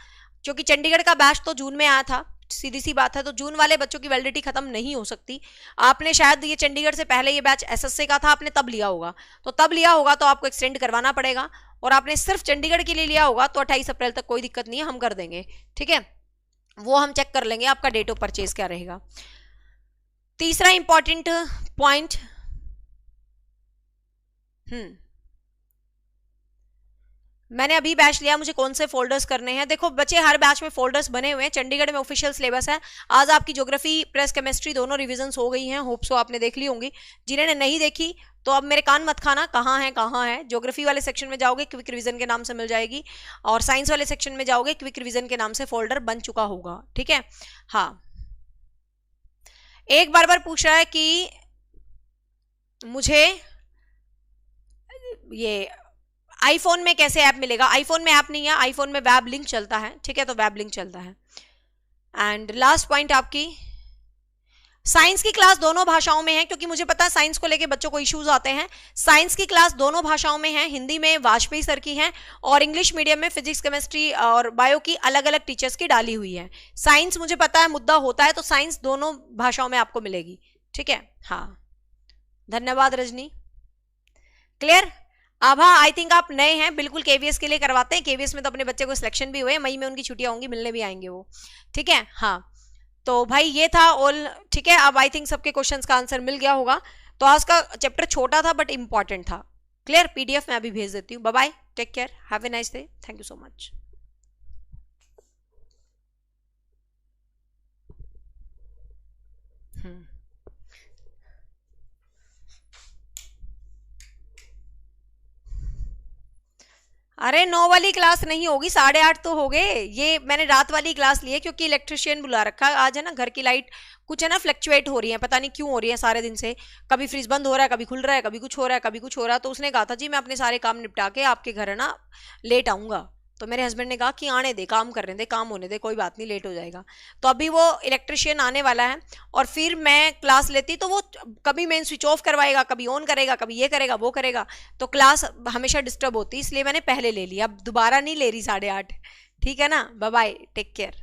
A: क्योंकि चंडीगढ़ का बैच तो जून में आया था, सीधी सी बात है। तो जून वाले बच्चों की वैलिडिटी खत्म नहीं हो सकती। आपने शायद ये चंडीगढ़ से पहले ये बैच एसएससी का था, आपने तब लिया होगा, तो तब लिया होगा तो आपको एक्सटेंड करवाना पड़ेगा। और आपने सिर्फ चंडीगढ़ के लिए लिया होगा तो 28 अप्रैल तक कोई दिक्कत नहीं है, हम कर देंगे। ठीक है, वो हम चेक कर लेंगे आपका डेट ऑफ परचेज क्या रहेगा। तीसरा इंपॉर्टेंट पॉइंट, मैंने अभी बैच लिया, मुझे कौन से फोल्डर्स करने हैं। देखो बच्चे, हर बैच में फोल्डर्स बने हुए हैं, चंडीगढ़ में ऑफिशियल सिलेबस है। आज आपकी ज्योग्राफी प्लस केमिस्ट्री दोनों रिविजन्स हो गई हैं, होप सो आपने देख ली होंगी। जिन्होंने नहीं देखी तो अब मेरे कान मत खाना, कहाँ है कहाँ है। ज्योग्राफी वाले सेक्शन में जाओगे, क्विक रिविजन के नाम से मिल जाएगी, और साइंस वाले सेक्शन में जाओगे, क्विक रिविजन के नाम से फोल्डर बन चुका होगा। ठीक है, हाँ। एक बार बार पूछ रहा है कि मुझे ये आईफोन में कैसे ऐप मिलेगा। आईफोन में ऐप नहीं है, आईफोन में वेब लिंक चलता है। ठीक है, तो वेब लिंक चलता है। एंड लास्ट पॉइंट आपकी, साइंस की क्लास दोनों भाषाओं में है, क्योंकि मुझे पता है साइंस को लेके बच्चों को इश्यूज आते हैं। साइंस की क्लास दोनों भाषाओं में है, हिंदी में वाजपेयी सर की है और इंग्लिश मीडियम में फिजिक्स केमिस्ट्री और बायो की अलग अलग टीचर्स की डाली हुई है। साइंस मुझे पता है मुद्दा होता है, तो साइंस दोनों भाषाओं में आपको मिलेगी। ठीक है, हाँ, धन्यवाद Rajni. Clear. Abha, I think आप नए हैं, बिल्कुल केवीएस के लिए करवाते हैं। केवीएस में तो अपने बच्चे को सिलेक्शन भी हुए, मई में उनकी छुट्टियां होंगी, मिलने भी आएंगे वो। ठीक है, हाँ। तो भाई ये था ऑल। ठीक है, अब आई थिंक सबके क्वेश्चंस का आंसर मिल गया होगा। तो आज का चैप्टर छोटा था बट इंपॉर्टेंट था। क्लियर, पीडीएफ मैं अभी भेज देती हूँ। Bye bye, take care, have a nice day, thank you so much. अरे 9 वाली क्लास नहीं होगी, 8:30 तो हो गए। ये मैंने रात वाली क्लास ली है क्योंकि इलेक्ट्रिशियन बुला रखा है आज, है ना। घर की लाइट कुछ है ना फ्लक्चुएट हो रही है, पता नहीं क्यों हो रही है सारे दिन से। कभी फ्रिज बंद हो रहा है, कभी खुल रहा है, कभी कुछ हो रहा है, कभी कुछ हो रहा है। तो उसने कहा था जी मैं अपने सारे काम निपटा के आपके घर है ना लेट आऊंगा। तो मेरे हस्बैंड ने कहा कि आने दे, काम करने दे, काम होने दे, कोई बात नहीं, लेट हो जाएगा। तो अभी वो इलेक्ट्रिशियन आने वाला है और फिर मैं क्लास लेती तो वो कभी मेन स्विच ऑफ करवाएगा, कभी ऑन करेगा, कभी ये करेगा वो करेगा, तो क्लास हमेशा डिस्टर्ब होती, इसलिए मैंने पहले ले लिया, अब दोबारा नहीं ले रही 8:30। ठीक है ना, bye bye, take care.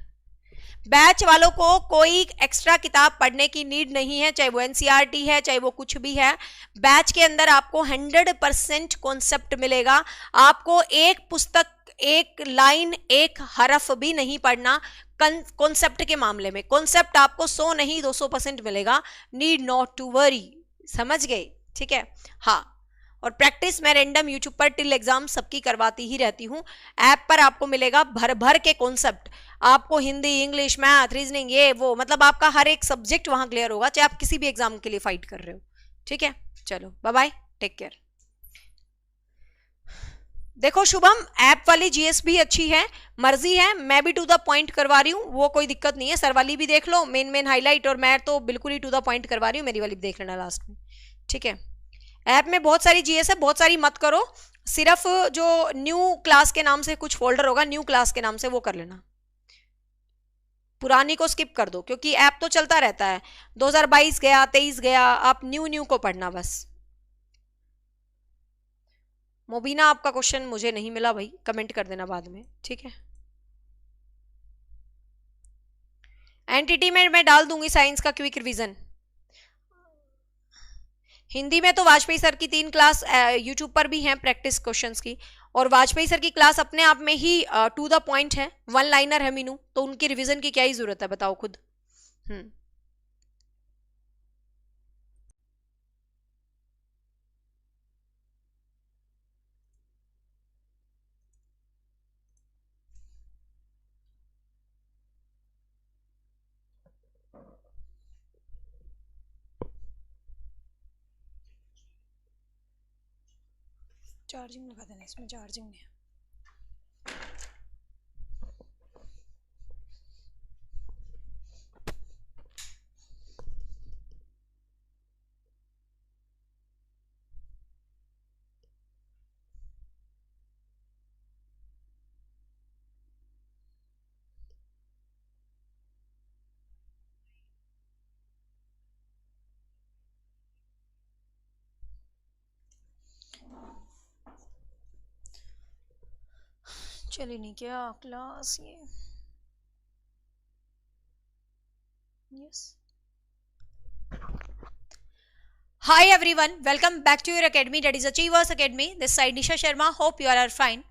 A: Batch वालों को कोई एक्स्ट्रा किताब पढ़ने की नीड नहीं है, चाहे वो एनसीईआरटी है, चाहे वो कुछ भी है। बैच के अंदर आपको 100% कॉन्सेप्ट मिलेगा। आपको एक पुस्तक, एक लाइन, एक हरफ भी नहीं पढ़ना। कॉन्सेप्ट के मामले में कॉन्सेप्ट आपको 100 नहीं 200% मिलेगा। नीड नॉट टू वरी, समझ गए। ठीक है, हाँ। और प्रैक्टिस मैं रैंडम यूट्यूब पर टिल एग्जाम सबकी करवाती ही रहती हूँ। ऐप पर आपको मिलेगा भर भर के कॉन्सेप्ट, आपको हिंदी, इंग्लिश, मैथ, रीजनिंग, ये वो, मतलब आपका हर एक सब्जेक्ट वहां क्लियर होगा, चाहे आप किसी भी एग्जाम के लिए फाइट कर रहे हो। ठीक है, चलो बाय बाय, टेक केयर। देखो शुभम, ऐप वाली जीएस भी अच्छी है, मर्जी है, मैं भी टू द पॉइंट करवा रही हूँ, वो कोई दिक्कत नहीं है। सर वाली भी देख लो, मेन मेन हाईलाइट, और मैं तो बिल्कुल ही टू द पॉइंट करवा रही हूँ, मेरी वाली भी देख लेना लास्ट में। ठीक है, ऐप में बहुत सारी जीएस है, बहुत सारी मत करो। सिर्फ जो न्यू क्लास के नाम से कुछ फोल्डर होगा, न्यू क्लास के नाम से, वो कर लेना। पुरानी को स्किप कर दो, क्योंकि ऐप तो चलता रहता है। 2022 गया, 23 गया, आप न्यू न्यू को पढ़ना बस। मोबीना, आपका क्वेश्चन मुझे नहीं मिला भाई, कमेंट कर देना बाद में। ठीक है, एनटीटी में मैं डाल दूंगी साइंस का क्विक रिवीजन। हिंदी में तो वाजपेयी सर की 3 क्लास यूट्यूब पर भी हैं प्रैक्टिस क्वेश्चंस की, और वाजपेयी सर की क्लास अपने आप में ही टू द पॉइंट है, वन लाइनर है मीनू, तो उनकी रिवीजन की क्या ही जरूरत है, बताओ खुद। चार्जिंग लगा देना, इसमें चार्जिंग नहीं है। चलिए नहीं क्या क्लास ये, yes. Hi everyone, welcome back to your academy, that is Achievers Academy. This side Nisha Sharma. Hope you all are fine.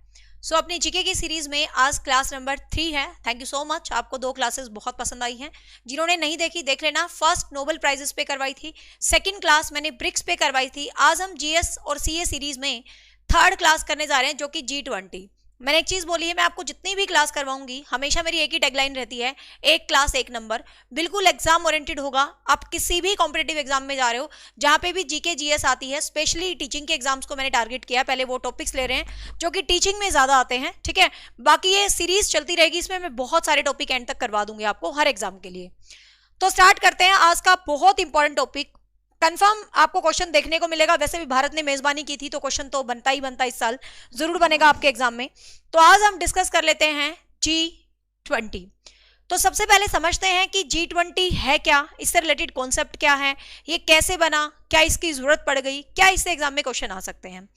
A: So अपनी जीके की सीरीज में आज क्लास नंबर 3 है। थैंक यू सो मच, आपको 2 क्लासेस बहुत पसंद आई हैं। जिन्होंने नहीं देखी देख लेना। फर्स्ट नोबेल प्राइजेस पे करवाई थी, सेकंड क्लास मैंने ब्रिक्स पे करवाई थी। आज हम जीएस और सीए सीरीज में थर्ड क्लास करने जा रहे हैं, जो कि G20। मैंने एक चीज बोली है, मैं आपको जितनी भी क्लास करवाऊंगी हमेशा मेरी एक ही टैगलाइन रहती है, एक क्लास एक नंबर। बिल्कुल एग्जाम ओरिएंटेड होगा। आप किसी भी कॉम्पिटेटिव एग्जाम में जा रहे हो, जहां पे भी जीके जीएस आती है, स्पेशली टीचिंग के एग्जाम्स को मैंने टारगेट किया। पहले वो टॉपिक्स ले रहे हैं जो कि टीचिंग में ज्यादा आते हैं, ठीक है। बाकी ये सीरीज चलती रहेगी, इसमें मैं बहुत सारे टॉपिक एंड तक करवा दूंगी आपको हर एग्जाम के लिए। तो स्टार्ट करते हैं आज का बहुत इंपॉर्टेंट टॉपिक। कंफर्म आपको क्वेश्चन देखने को मिलेगा, वैसे भी भारत ने मेजबानी की थी तो क्वेश्चन तो बनता ही बनता, इस साल जरूर बनेगा आपके एग्जाम में। तो आज हम डिस्कस कर लेते हैं G20। तो सबसे पहले समझते हैं कि G20 है क्या, इससे रिलेटेड कॉन्सेप्ट क्या है, ये कैसे बना, क्या इसकी जरूरत पड़ गई, क्या इससे एग्जाम में क्वेश्चन आ सकते हैं।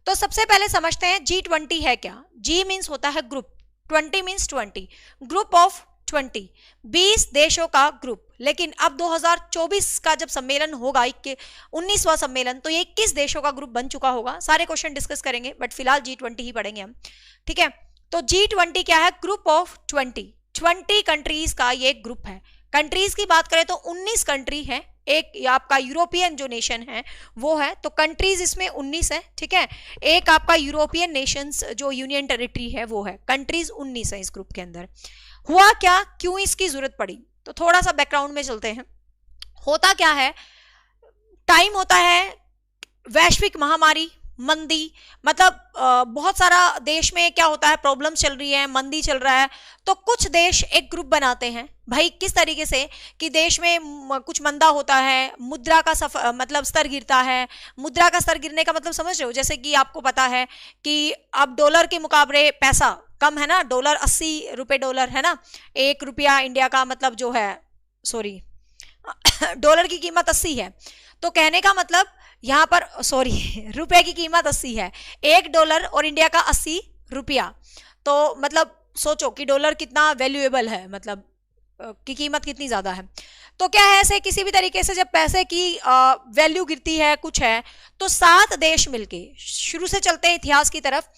A: तो सबसे पहले समझते हैं G20 है क्या। G मीन्स होता है ग्रुप, 20 मीन्स 20, ग्रुप ऑफ 20, 20 देशों का ग्रुप। लेकिन अब 2024 का जब सम्मेलन होगा, 19वां सम्मेलन, तो ये 21 देशों का ग्रुप बन चुका होगा। सारे क्वेश्चन डिस्कस करेंगे, बट फिलहाल G20 ही पढ़ेंगे हम, ठीक है। तो G20 क्या है, ग्रुप ऑफ 20 कंट्रीज का ये ग्रुप है। कंट्रीज की बात करें तो 19 कंट्री है। एक आपका यूरोपियन जो नेशन है वो है, तो कंट्रीज इसमें 19 है, ठीक है। एक आपका यूरोपियन नेशंस जो यूनियन टेरिटरी है वो है। कंट्रीज 19 है इस ग्रुप के अंदर। हुआ क्या, क्यों इसकी जरूरत पड़ी, तो थोड़ा सा बैकग्राउंड में चलते हैं। होता क्या है, टाइम होता है वैश्विक महामारी, मंदी, मतलब बहुत सारा देश में क्या होता है, प्रॉब्लम चल रही है, मंदी चल रहा है, तो कुछ देश एक ग्रुप बनाते हैं। भाई किस तरीके से कि देश में कुछ मंदा होता है, मुद्रा का मतलब स्तर गिरता है। मुद्रा का स्तर गिरने का मतलब समझ रहे हो, जैसे कि आपको पता है कि अब डॉलर के मुकाबले पैसा कम है ना, डॉलर 80 रुपए डॉलर है ना, 1 रुपया इंडिया का मतलब जो है, सॉरी डॉलर की कीमत 80 है। तो कहने का मतलब यहाँ पर, सॉरी रुपए की कीमत 80 है, $1 और इंडिया का 80 रुपया। तो मतलब सोचो कि डॉलर कितना वैल्यूएबल है, मतलब की कीमत कितनी ज्यादा है। तो क्या है, ऐसे किसी भी तरीके से जब पैसे की वैल्यू गिरती है, कुछ है, तो 7 देश मिलके, शुरू से चलते हैं इतिहास की तरफ,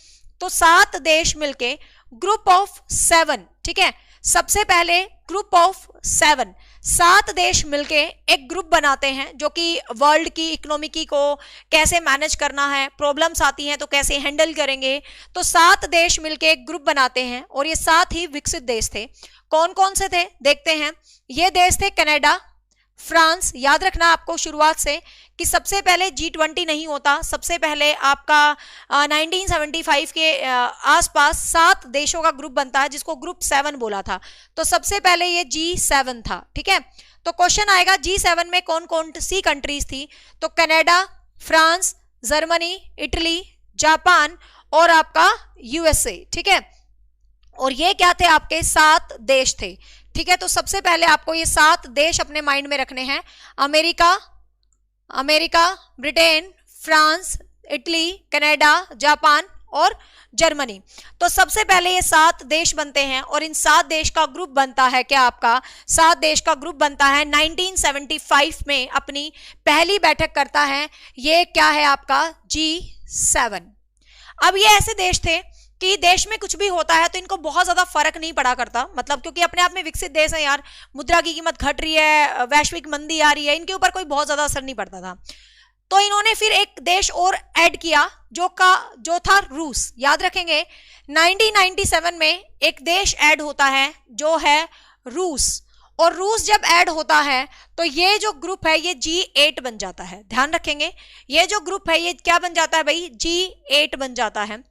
A: तो 7 देश मिलके ग्रुप ऑफ 7, ठीक है। सबसे पहले ग्रुप ऑफ 7 देश मिलके एक ग्रुप बनाते हैं, जो कि वर्ल्ड की इकोनॉमी को कैसे मैनेज करना है, प्रॉब्लम्स आती हैं तो कैसे हैंडल करेंगे। तो 7 देश मिलके एक ग्रुप बनाते हैं, और ये 7 ही विकसित देश थे। कौन कौन से थे देखते हैं। ये देश थे कनाडा, फ्रांस। याद रखना आपको शुरुआत से कि सबसे पहले G20 नहीं होता, सबसे पहले आपका 1975 के आसपास 7 देशों का ग्रुप बनता है, जिसको ग्रुप 7 बोला था। तो सबसे पहले ये G7 था, ठीक है। तो क्वेश्चन आएगा G7 में कौन कौन सी कंट्रीज थी, तो Canada, France, Germany, Italy, Japan और आपका USA, ठीक है। और ये क्या थे, आपके 7 देश थे, ठीक है। तो सबसे पहले आपको ये 7 देश अपने माइंड में रखने हैं। America, Britain, France, Italy, Canada, Japan और जर्मनी। तो सबसे पहले ये 7 देश बनते हैं, और इन 7 देश का ग्रुप बनता है क्या, आपका 7 देश का ग्रुप बनता है 1975 में अपनी पहली बैठक करता है। ये क्या है आपका G7। अब ये ऐसे देश थे कि देश में कुछ भी होता है तो इनको बहुत ज्यादा फर्क नहीं पड़ा करता, मतलब क्योंकि अपने आप में विकसित देश है यार, मुद्रा की कीमत घट रही है, वैश्विक मंदी आ रही है, इनके ऊपर कोई बहुत ज्यादा असर नहीं पड़ता था। तो इन्होंने फिर एक देश और ऐड किया, जो था रूस। याद रखेंगे 1997 में एक देश ऐड होता है जो है रूस, और रूस जब ऐड होता है तो ये जो ग्रुप है ये G8 बन जाता है। ध्यान रखेंगे, ये जो ग्रुप है ये क्या बन जाता है भाई, G8 बन जाता है।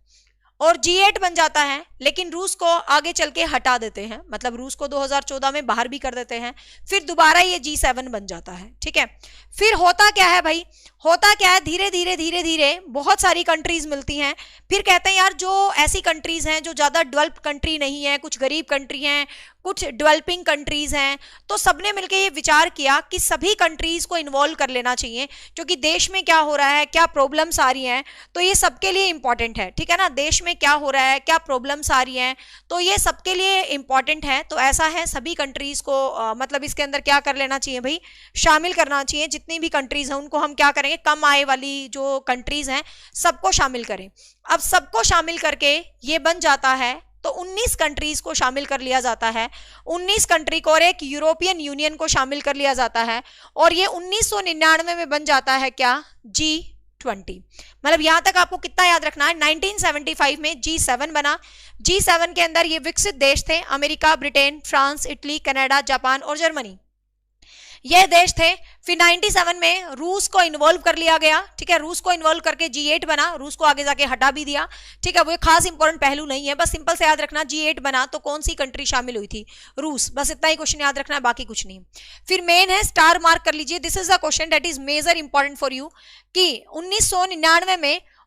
A: और G8 बन जाता है, लेकिन रूस को आगे चल के हटा देते हैं, मतलब रूस को 2014 में बाहर भी कर देते हैं, फिर दोबारा ये G7 बन जाता है। ठीक है, फिर होता क्या है भाई, होता क्या है, धीरे धीरे धीरे धीरे बहुत सारी कंट्रीज मिलती हैं। फिर कहते हैं यार जो ऐसी कंट्रीज हैं जो ज्यादा डेवलप्ड कंट्री नहीं है, कुछ गरीब कंट्री हैं, कुछ डेवलपिंग कंट्रीज हैं, तो सबने मिलकर ये विचार किया कि सभी कंट्रीज को इन्वॉल्व कर लेना चाहिए, क्योंकि देश में क्या हो रहा है, क्या प्रॉब्लम्स आ रही हैं, तो ये सबके लिए इंपॉर्टेंट है। ठीक है ना, देश में क्या हो रहा है, क्या प्रॉब्लम्स आ रही हैं, तो ये सबके लिए इंपॉर्टेंट है। तो ऐसा है, सभी कंट्रीज को मतलब इसके अंदर क्या कर लेना चाहिए भाई, शामिल करना चाहिए। जितनी भी कंट्रीज हैं उनको हम क्या करेंगे, कम आय वाली जो कंट्रीज हैं सबको शामिल करें। अब सबको शामिल करके ये बन जाता है, तो 19 कंट्रीज को शामिल कर लिया जाता है, 19 कंट्री को, और एक यूरोपियन यूनियन को शामिल कर लिया जाता है, और ये 1999 में बन जाता है क्या, G20। मतलब यहां तक आपको कितना याद रखना है, 1975 में G7 बना। G7 के अंदर ये विकसित देश थे, America, Britain, France, Italy, Canada, Japan और जर्मनी, ये देश थे। फिर 97 में रूस को इन्वॉल्व कर लिया गया। ठीक है, रूस को इन्वॉल्व करके G8 बना, रूस को आगे जाके हटा भी दिया। ठीक है, वो खास इंपॉर्टेंट पहलू नहीं है, बस सिंपल से याद रखना, G8 बना तो कौन सी कंट्री शामिल हुई थी, रूस, बस इतना ही क्वेश्चन याद रखना है, बाकी कुछ नहीं। फिर मेन है, स्टार मार्क कर लीजिए, this is a question that is major important for you, कि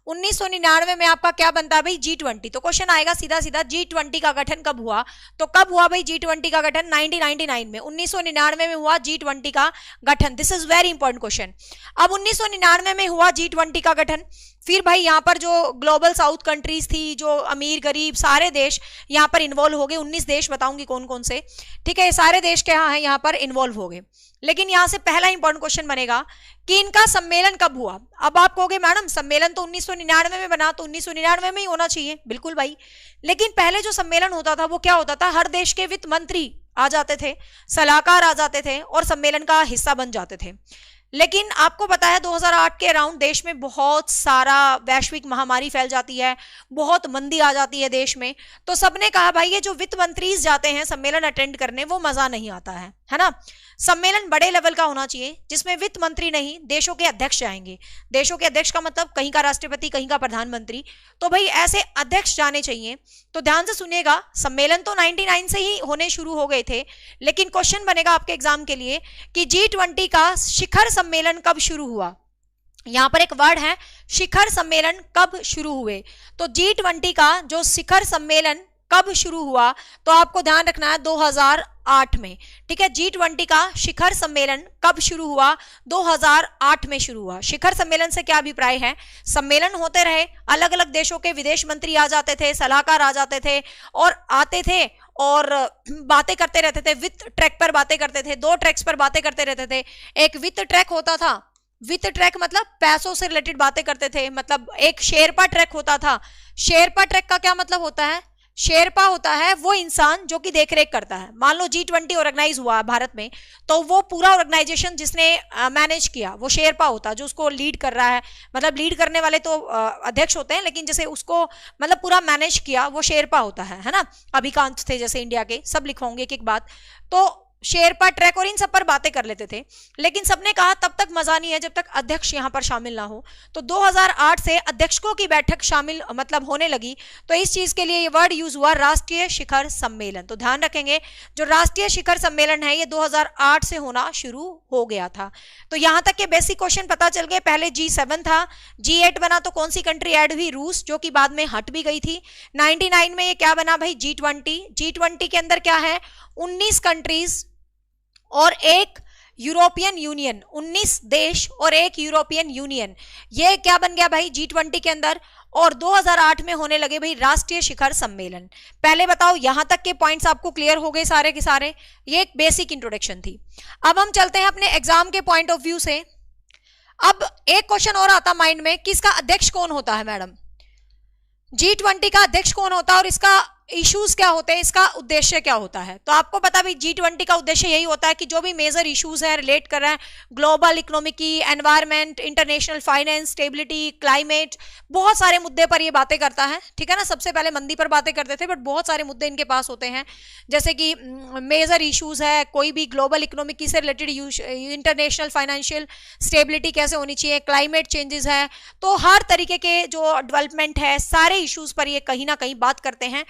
A: 1999 में आपका क्या बनता है भाई, G20। तो क्वेश्चन आएगा सीधा सीधा, G20 का गठन कब हुआ, तो कब हुआ भाई G20 का गठन, 1999 में, 1999 में हुआ G20 का गठन। This is very important question. अब 1999 में हुआ G20 का गठन, फिर भाई यहाँ पर जो ग्लोबल साउथ कंट्रीज थी, जो अमीर गरीब सारे देश यहाँ पर इन्वॉल्व हो गए, 19 देश बताऊंगी कौन कौन से। ठीक है, सारे देश के यहाँ पर इन्वॉल्व हो गए। लेकिन यहां से पहला इंपॉर्टेंट क्वेश्चन बनेगा कि इनका सम्मेलन कब हुआ। अब आप कहोगे मैडम सम्मेलन तो 1999 में बना, तो 1999 में ही होना चाहिए, बिल्कुल भाई। लेकिन पहले जो सम्मेलन होता था वो क्या होता था, हर देश के वित्त मंत्री आ जाते थे, सलाहकार आ जाते थे और सम्मेलन का हिस्सा बन जाते थे। लेकिन आपको पता है 2008 के अराउंड देश में बहुत सारा वैश्विक महामारी फैल जाती है, बहुत मंदी आ जाती है देश में, तो सबने कहा भाई ये जो वित्त मंत्री जाते हैं सम्मेलन अटेंड करने, वो मजा नहीं आता है ना। सम्मेलन बड़े लेवल का होना चाहिए जिसमें वित्त मंत्री नहीं, देशों के अध्यक्ष जाएंगे। देशों के अध्यक्ष का मतलब कहीं का राष्ट्रपति, कहीं का प्रधानमंत्री, तो भाई ऐसे अध्यक्ष जाने चाहिए। तो ध्यान से सुनिएगा, सम्मेलन तो 99 से ही होने शुरू हो गए थे, लेकिन क्वेश्चन बनेगा आपके एग्जाम के लिए कि G20 का शिखर सम्मेलन कब शुरू हुआ। यहां पर एक वर्ड है शिखर सम्मेलन, कब शुरू हुए। तो G20 का जो शिखर सम्मेलन कब शुरू हुआ, तो आपको ध्यान रखना है 2008 में। ठीक है, G20 का शिखर सम्मेलन कब शुरू हुआ, 2008 में शुरू हुआ। शिखर सम्मेलन से क्या अभिप्राय है, सम्मेलन होते रहे, अलग अलग देशों के विदेश मंत्री आ जाते थे, सलाहकार आ जाते थे और आते थे और बातें करते रहते थे, वित्त ट्रैक पर बातें करते थे, 2 ट्रैक्स पर बातें करते रहते थे। एक वित्त ट्रैक होता था, वित्त ट्रैक मतलब पैसों से रिलेटेड बातें करते थे, मतलब एक शेरपा ट्रैक होता था। शेरपा ट्रैक का क्या मतलब होता है, शेरपा होता है वो इंसान जो कि देखरेख करता है। मान लो G20 ऑर्गेनाइज हुआ भारत में, तो वो पूरा ऑर्गेनाइजेशन जिसने मैनेज किया वो शेरपा होता है, जो उसको लीड कर रहा है। मतलब लीड करने वाले तो अध्यक्ष होते हैं, लेकिन जैसे उसको मतलब पूरा मैनेज किया वो शेरपा होता है ना। अभिकांत थे जैसे इंडिया के, सब लिखवाऊंगे एक एक बात। तो शेरपा ट्रैक और इन सब पर बातें कर लेते थे, लेकिन सबने कहा तब तक मजा नहीं है जब तक अध्यक्ष यहां पर शामिल ना हो। तो 2008 से अध्यक्षों की बैठक शामिल मतलब होने लगी, तो इस चीज के लिए ये वर्ड यूज हुआ राष्ट्रीय शिखर सम्मेलन। तो ध्यान रखेंगे जो राष्ट्रीय शिखर सम्मेलन है ये 2008 से होना शुरू हो गया था। तो यहां तक के बेसिक क्वेश्चन पता चल गए। पहले G7 था, G8 बना तो कौन सी कंट्री ऐड हुई, रूस, जो कि बाद में हट भी गई थी। 99 में ये क्या बना भाई, G20। G20 के अंदर क्या है, 19 कंट्रीज और एक यूरोपियन यूनियन, 19 देश और एक यूरोपियन यूनियन, ये क्या बन गया भाई G20 के अंदर। और 2008 में होने लगे भाई राष्ट्रीय शिखर सम्मेलन। पहले बताओ यहां तक के पॉइंट्स आपको क्लियर हो गए सारे के सारे, ये एक बेसिक इंट्रोडक्शन थी। अब हम चलते हैं अपने एग्जाम के पॉइंट ऑफ व्यू से। अब एक क्वेश्चन और आता माइंड में कि इसका अध्यक्ष कौन होता है मैडम, G20 का अध्यक्ष कौन होता है और इसका इश्यूज क्या होते हैं, इसका उद्देश्य क्या होता है, तो आपको पता भी G20 का उद्देश्य यही होता है कि जो भी मेजर इश्यूज हैं रिलेट कर रहे हैं ग्लोबल इकोनॉमी की, environment, international finance, stability, climate, बहुत सारे मुद्दे पर ये बातें करता है, ठीक है ना। सबसे पहले मंदी पर बातें करते थे, बट बहुत सारे मुद्दे इनके पास होते हैं, जैसे कि मेजर इश्यूज है, कोई भी ग्लोबल इकोनॉमिक से रिलेटेड, इंटरनेशनल फाइनेंशियल स्टेबिलिटी कैसे होनी चाहिए, क्लाइमेट चेंजेस है, तो हर तरीके के जो डेवलपमेंट है सारे इश्यूज पर ये कहीं ना कहीं बात करते हैं।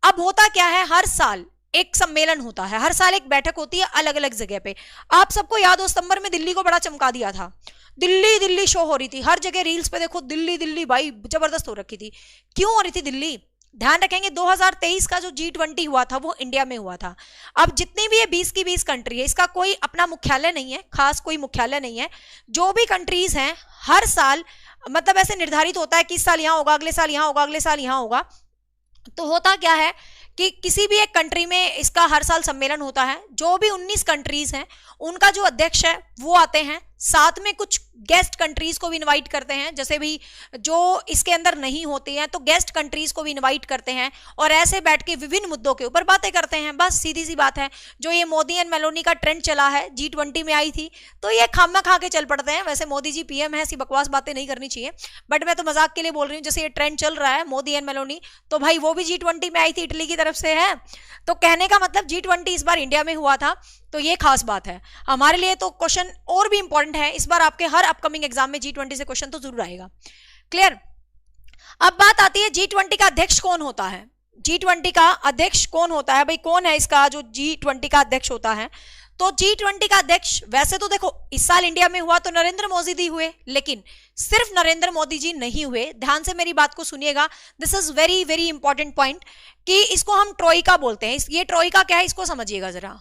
A: अब होता क्या है, हर साल एक सम्मेलन होता है, हर साल एक बैठक होती है अलग अलग जगह पे। आप सबको याद हो सितंबर में दिल्ली को बड़ा चमका दिया था, दिल्ली दिल्ली शो हो रही थी, हर जगह रील्स पे देखो दिल्ली दिल्ली, भाई जबरदस्त हो रखी थी। क्यों हो रही थी दिल्ली? ध्यान रखेंगे 2023 का जो G20 हुआ था वो इंडिया में हुआ था। अब जितनी भी ये 20 की 20 कंट्री है, इसका कोई अपना मुख्यालय नहीं है, खास कोई मुख्यालय नहीं है। जो भी कंट्रीज हैं हर साल मतलब ऐसे निर्धारित होता है कि इस साल यहाँ होगा, अगले साल यहाँ होगा, अगले साल यहाँ होगा। तो होता क्या है कि किसी भी एक कंट्री में इसका हर साल सम्मेलन होता है। जो भी 19 कंट्रीज हैं उनका जो अध्यक्ष है वो आते हैं, साथ में कुछ गेस्ट कंट्रीज को भी इनवाइट करते हैं, जैसे भी जो इसके अंदर नहीं होते हैं तो गेस्ट कंट्रीज को भी इनवाइट करते हैं और ऐसे बैठ के विभिन्न मुद्दों के ऊपर बातें करते हैं। बस सीधी सी बात है। जो ये मोदी एंड मेलोनी का ट्रेंड चला है, G20 में आई थी तो ये खामा खा के चल पड़ते हैं। वैसे मोदी जी PM है, ऐसी बकवास बातें नहीं करनी चाहिए, बट मैं तो मजाक के लिए बोल रही हूँ। जैसे ये ट्रेंड चल रहा है मोदी एंड मेलोनी, तो भाई वो भी G20 में आई थी, इटली की तरफ से है, तो कहने का मतलब G20 इस बार इंडिया में हुआ था, तो ये खास बात है हमारे लिए। तो क्वेश्चन और भी इंपॉर्टेंट है इस बार, आपके हर अपकमिंग एग्जाम में G20 से क्वेश्चन तो जरूर आएगा। क्लियर? अब बात आती है G20 का अध्यक्ष कौन होता है। G20 का अध्यक्ष कौन होता है भाई, कौन है इसका जो G20 का अध्यक्ष होता है? तो G20 का अध्यक्ष वैसे तो देखो इस साल इंडिया में हुआ तो नरेंद्र मोदी जी हुए, लेकिन सिर्फ नरेंद्र मोदी जी नहीं हुए। ध्यान से मेरी बात को सुनिएगा, this is very very important point, कि इसको हम ट्रोइका बोलते हैं। ये ट्रोइका क्या है इसको समझिएगा जरा।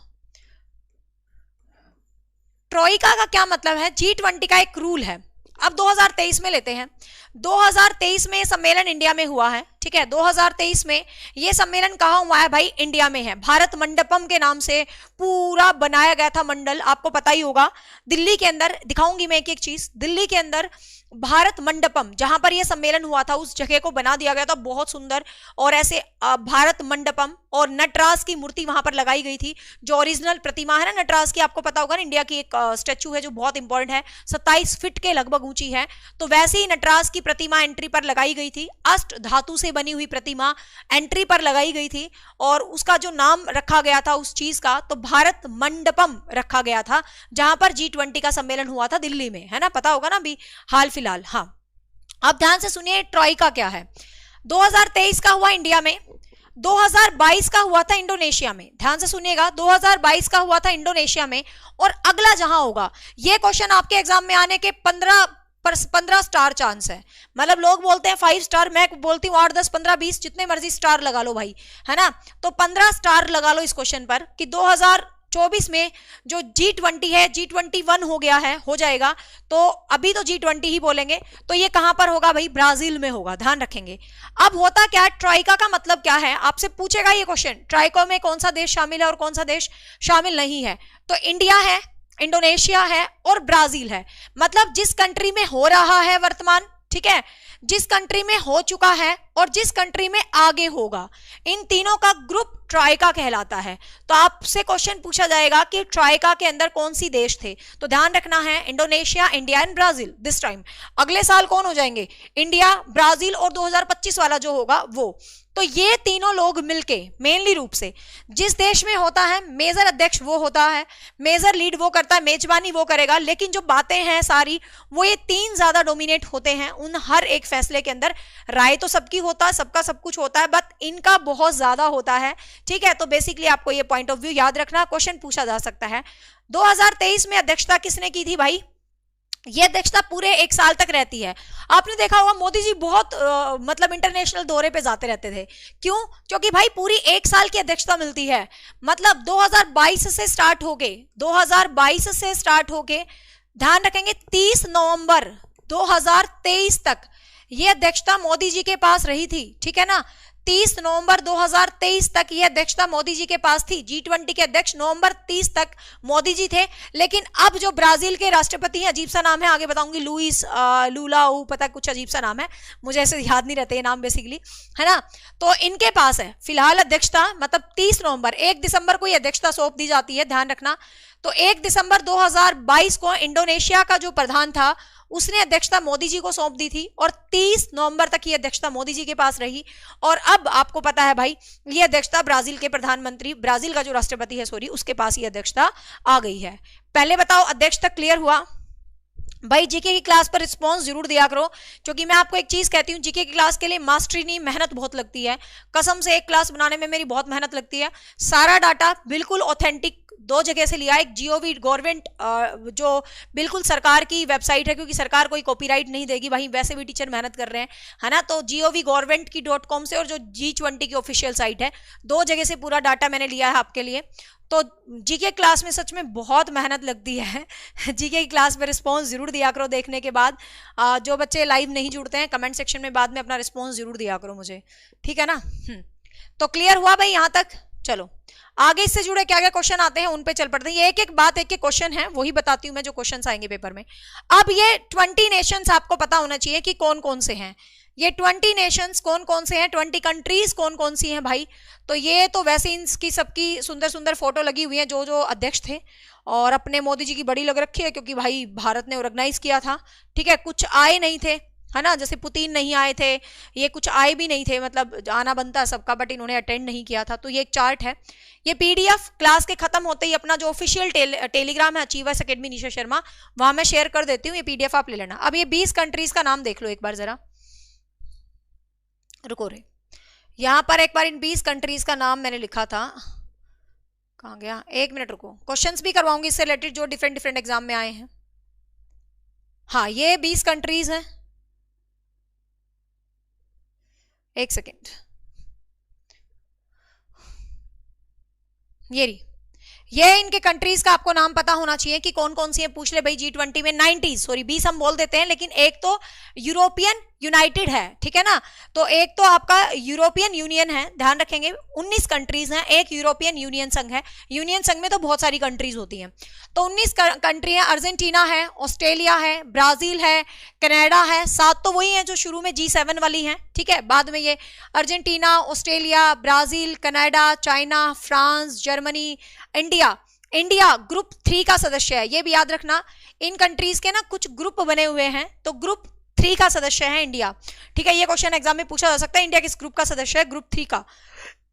A: ट्रोइका का क्या मतलब है? G20 का एक रूल है। अब 2023 में लेते हैं, 2023 में सम्मेलन इंडिया में हुआ है, ठीक है। 2023 में ये सम्मेलन कहाँ हुआ है भाई? इंडिया में है। भारत मंडपम के नाम से पूरा बनाया गया था मंडल, आपको पता ही होगा। दिल्ली के अंदर दिखाऊंगी मैं एक एक चीज। दिल्ली के अंदर भारत मंडपम जहां पर यह सम्मेलन हुआ था उस जगह को बना दिया गया था बहुत सुंदर, और ऐसे भारत मंडपम और नटराज की मूर्ति वहां पर लगाई गई थी। जो ओरिजिनल प्रतिमा है ना नटराज की, आपको पता होगा ना, इंडिया की एक स्टैचू है जो बहुत इंपॉर्टेंट है, 27 फीट के लगभग ऊंची है। तो वैसे ही नटराज की प्रतिमा एंट्री पर लगाई गई थी, अष्ट धातु से बनी हुई प्रतिमा एंट्री पर लगाई गई थी, और उसका जो नाम रखा गया था उस चीज का, तो भारत मंडपम रखा गया था, जहां पर G20 का सम्मेलन हुआ था दिल्ली में, है ना, पता होगा ना अभी हाल फिलहाल। हाँ, अब ध्यान से सुनिए ट्रोइका क्या है। 2023 का हुआ इंडिया में, 2022 का हुआ था इंडोनेशिया में। ध्यान से सुनिएगा, 2022 का हुआ था इंडोनेशिया में, और अगला जहां होगा, ये क्वेश्चन आपके एग्जाम में आने के 15 स्टार चांस है। मतलब लोग बोलते हैं 5 स्टार, मैं बोलती हूँ 8, 10, 15, 20 जितने मर्जी स्टार लगा लो भाई, है ना। तो 15 स्टार लगा लो इस क्वेश्चन पर कि 2024 में जो G20 है, G21 हो गया है, हो जाएगा। तो अभी तो G20 ही बोलेंगे, तो ये कहां पर होगा भाई? ब्राजील में होगा, ध्यान रखेंगे। अब होता क्या है, ट्रोइका का मतलब क्या है, आपसे पूछेगा ये क्वेश्चन। ट्रोइका में कौन सा देश शामिल है और कौन सा देश शामिल नहीं है? तो इंडिया है, इंडोनेशिया है और ब्राजील है। मतलब जिस कंट्री में हो रहा है वर्तमान, ठीक है, जिस कंट्री में हो चुका है और जिस कंट्री में आगे होगा, इन तीनों का ग्रुप ट्रोइका कहलाता है। तो आपसे क्वेश्चन पूछा जाएगा कि ट्रोइका के अंदर कौन सी देश थे, तो ध्यान रखना है Indonesia, India and Brazil this time. अगले साल कौन हो जाएंगे? इंडिया, ब्राजील और 2025 वाला जो होगा वो। तो ये तीनों लोग मिलके मेनली रूप से जिस देश में होता है, मेजर अध्यक्ष वो होता है, मेजर लीड वो करता है, मेजबानी वो करेगा, लेकिन जो बातें हैं सारी वो ये 3 ज्यादा डोमिनेट होते हैं उन हर एक फैसले के अंदर। राय तो सबकी होता है, सबका सब कुछ होता है, बट इनका बहुत ज्यादा होता है, ठीक है। तो बेसिकली आपको ये पॉइंट ऑफ व्यू याद रखना, क्वेश्चन पूछा जा सकता है। 2023 में अध्यक्षता किसने की थी भाई? ये अध्यक्षता पूरे 1 साल तक रहती है। आपने देखा होगा मोदी जी बहुत मतलब इंटरनेशनल दौरे पे जाते रहते थे। क्यों? क्योंकि भाई पूरी 1 साल की अध्यक्षता मिलती है। मतलब 2022 से स्टार्ट होके 2022 से स्टार्ट होके ध्यान रखेंगे 30 नवंबर 2023 तक ये अध्यक्षता मोदी जी के पास रही थी, ठीक है ना। 30 नवंबर 2023 तक ये अध्यक्षता मोदी जी के पास थी। G20 के अध्यक्ष नवंबर 30 तक मोदी जी थे। लेकिन अब जो ब्राजील के राष्ट्रपति हैं, अजीब सा नाम है, आगे बताऊंगी, लुइस लुलाऊ, पता कुछ अजीब सा नाम है, मुझे ऐसे याद नहीं रहते ये नाम बेसिकली, है ना। तो इनके पास है फिलहाल अध्यक्षता, मतलब 30 नवंबर, 1 दिसंबर को ये अध्यक्षता सौंप दी जाती है, ध्यान रखना। तो 1 दिसंबर 2022 को इंडोनेशिया का जो प्रधान था उसने अध्यक्षता मोदी जी को सौंप दी थी और 30 नवंबर तक ये अध्यक्षता मोदी जी के पास रही। और अब आपको पता है भाई, ये अध्यक्षता ब्राजील के प्रधानमंत्री, ब्राजील का जो राष्ट्रपति है सॉरी, उसके पास ये अध्यक्षता आ गई है। पहले बताओ अध्यक्ष तक क्लियर हुआ भाई। जीके की क्लास पर रिस्पॉन्स जरूर दिया करो, क्योंकि मैं आपको एक चीज कहती हूँ, जीके की क्लास के लिए मास्टरी नहीं, मेहनत बहुत लगती है। कसम से एक क्लास बनाने में मेरी बहुत मेहनत लगती है। सारा डाटा बिल्कुल ऑथेंटिक 2 जगह से लिया, एक जीओवी गवर्नमेंट जो बिल्कुल सरकार की वेबसाइट है, क्योंकि सरकार कोई कॉपीराइट नहीं देगी भाई, वैसे भी टीचर मेहनत कर रहे हैं, है ना। तो जीओवी गवर्नमेंट की .com से और जो G20 की ऑफिशियल साइट है, 2 जगह से पूरा डाटा मैंने लिया है आपके लिए। तो जीके क्लास में सच में बहुत मेहनत लगती है। जीके की क्लास में रिस्पॉन्स जरूर दिया करो देखने के बाद। जो बच्चे लाइव नहीं जुड़ते हैं, कमेंट सेक्शन में बाद में अपना रिस्पॉन्स जरूर दिया करो मुझे, ठीक है ना। तो क्लियर हुआ भाई यहाँ तक। चलो आगे इससे जुड़े क्या क्या क्वेश्चन आते हैं उन पे चल पड़ते हैं। ये एक एक बात, एक एक क्वेश्चन है, वही बताती हूँ मैं जो क्वेश्चंस आएंगे पेपर में। अब ये 20 नेशंस आपको पता होना चाहिए कि कौन कौन से हैं। ये 20 नेशंस कौन कौन से हैं, 20 कंट्रीज कौन कौन सी हैं भाई। तो ये तो वैसे इनकी सबकी सुंदर सुंदर फोटो लगी हुई है जो जो अध्यक्ष थे, और अपने मोदी जी की बड़ी लग रखी है, क्योंकि भाई भारत ने ऑर्गेनाइज किया था, ठीक है। कुछ आए नहीं थे, है ना, जैसे पुतिन नहीं आए थे, ये कुछ आए भी नहीं थे, मतलब आना बनता सबका, बट इन्होंने अटेंड नहीं किया था। तो ये एक चार्ट है। ये पीडीएफ क्लास के खत्म होते ही अपना जो ऑफिशियल टेलीग्राम है अचीवर्स एकेडमी निशा शर्मा, वहां मैं शेयर कर देती हूँ, ये पीडीएफ आप ले लेना। अब ये 20 कंट्रीज का नाम देख लो एक बार जरा, रुको रे, यहां पर एक बार इन 20 कंट्रीज का नाम मैंने लिखा था, कहां गया, 1 मिनट रुको, क्वेश्चंस भी करवाऊंगी इससे रिलेटेड जो डिफरेंट डिफरेंट एग्जाम में आए हैं। हाँ ये 20 कंट्रीज हैं, 1 सेकेंड, ये इनके कंट्रीज का आपको नाम पता होना चाहिए कि कौन कौन सी है, पूछ ले भाई। G20 में 20 हम बोल देते हैं, लेकिन एक तो यूरोपियन यूनाइटेड है, ठीक है ना। तो एक तो आपका यूरोपियन यूनियन है, ध्यान रखेंगे। 19 कंट्रीज हैं, एक यूरोपियन यूनियन संघ है। यूनियन संघ में तो बहुत सारी कंट्रीज होती हैं। तो 19 कंट्री है। अर्जेंटीना है, ऑस्ट्रेलिया है, ब्राजील है, कनाडा है, 7 तो वही है जो शुरू में G7 वाली हैं, ठीक है। बाद में ये Argentina, Australia, Brazil, Canada, China, France, Germany, India group 3 का सदस्य है, ये भी याद रखना। इन कंट्रीज के ना कुछ ग्रुप बने हुए हैं, तो ग्रुप 3 का सदस्य है इंडिया, ठीक है। ये क्वेश्चन एग्जाम में पूछा जा सकता है, इंडिया किस ग्रुप का सदस्य है, ग्रुप 3 का।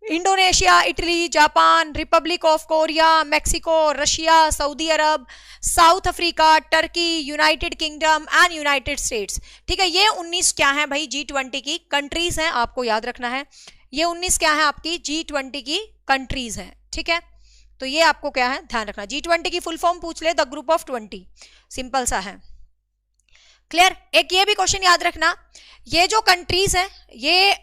A: Indonesia, Italy, Japan, Republic of Korea, Mexico, Russia, Saudi Arab, south Africa, Turkey, United kingdom and United states, ठीक है। ये 19 क्या है भाई, G20 की कंट्रीज हैं, आपको याद रखना है। ये 19 क्या है आपकी G20 की कंट्रीज हैं, ठीक है। तो ये आपको क्या है ध्यान रखना। G20 की फुल फॉर्म पूछ ले, द ग्रुप ऑफ 20, सिंपल सा है, क्लियर। एक ये भी क्वेश्चन याद रखना, ये जो कंट्रीज है ये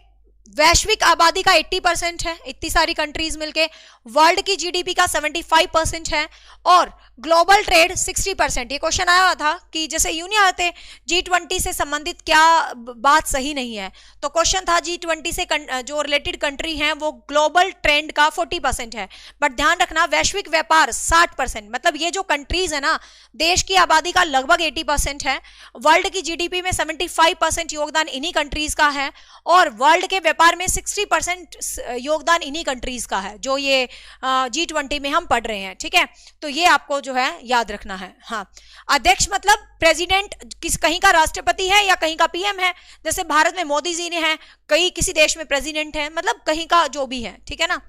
A: वैश्विक आबादी का 80% है, इतनी सारी कंट्रीज मिलके। वर्ल्ड की जीडीपी का 75% है, और ग्लोबल ट्रेड 60%। ये क्वेश्चन आया हुआ था कि जैसे यूं नहीं आते G20 से संबंधित क्या बात सही नहीं है, तो क्वेश्चन था G20 से जो रिलेटेड कंट्री हैं वो ग्लोबल ट्रेंड का 40% है, बट ध्यान रखना वैश्विक व्यापार 60%। मतलब ये जो कंट्रीज है ना, देश की आबादी का लगभग 80% है, वर्ल्ड की जीडीपी में 75% योगदान इन्हीं कंट्रीज का है, और वर्ल्ड के व्यापार में 60% योगदान इन्हीं कंट्रीज का है, जो ये G20 में हम पढ़ रहे हैं, ठीक है। तो ये आपको जो है याद रखना है। हाँ, अध्यक्ष मतलब प्रेसिडेंट, कहीं का राष्ट्रपति है या कहीं का पीएम है, जैसे भारत में मोदी जी ने है, कहीं किसी देश में प्रेसिडेंट है, मतलब कहीं का जो भी है, ठीक है ना।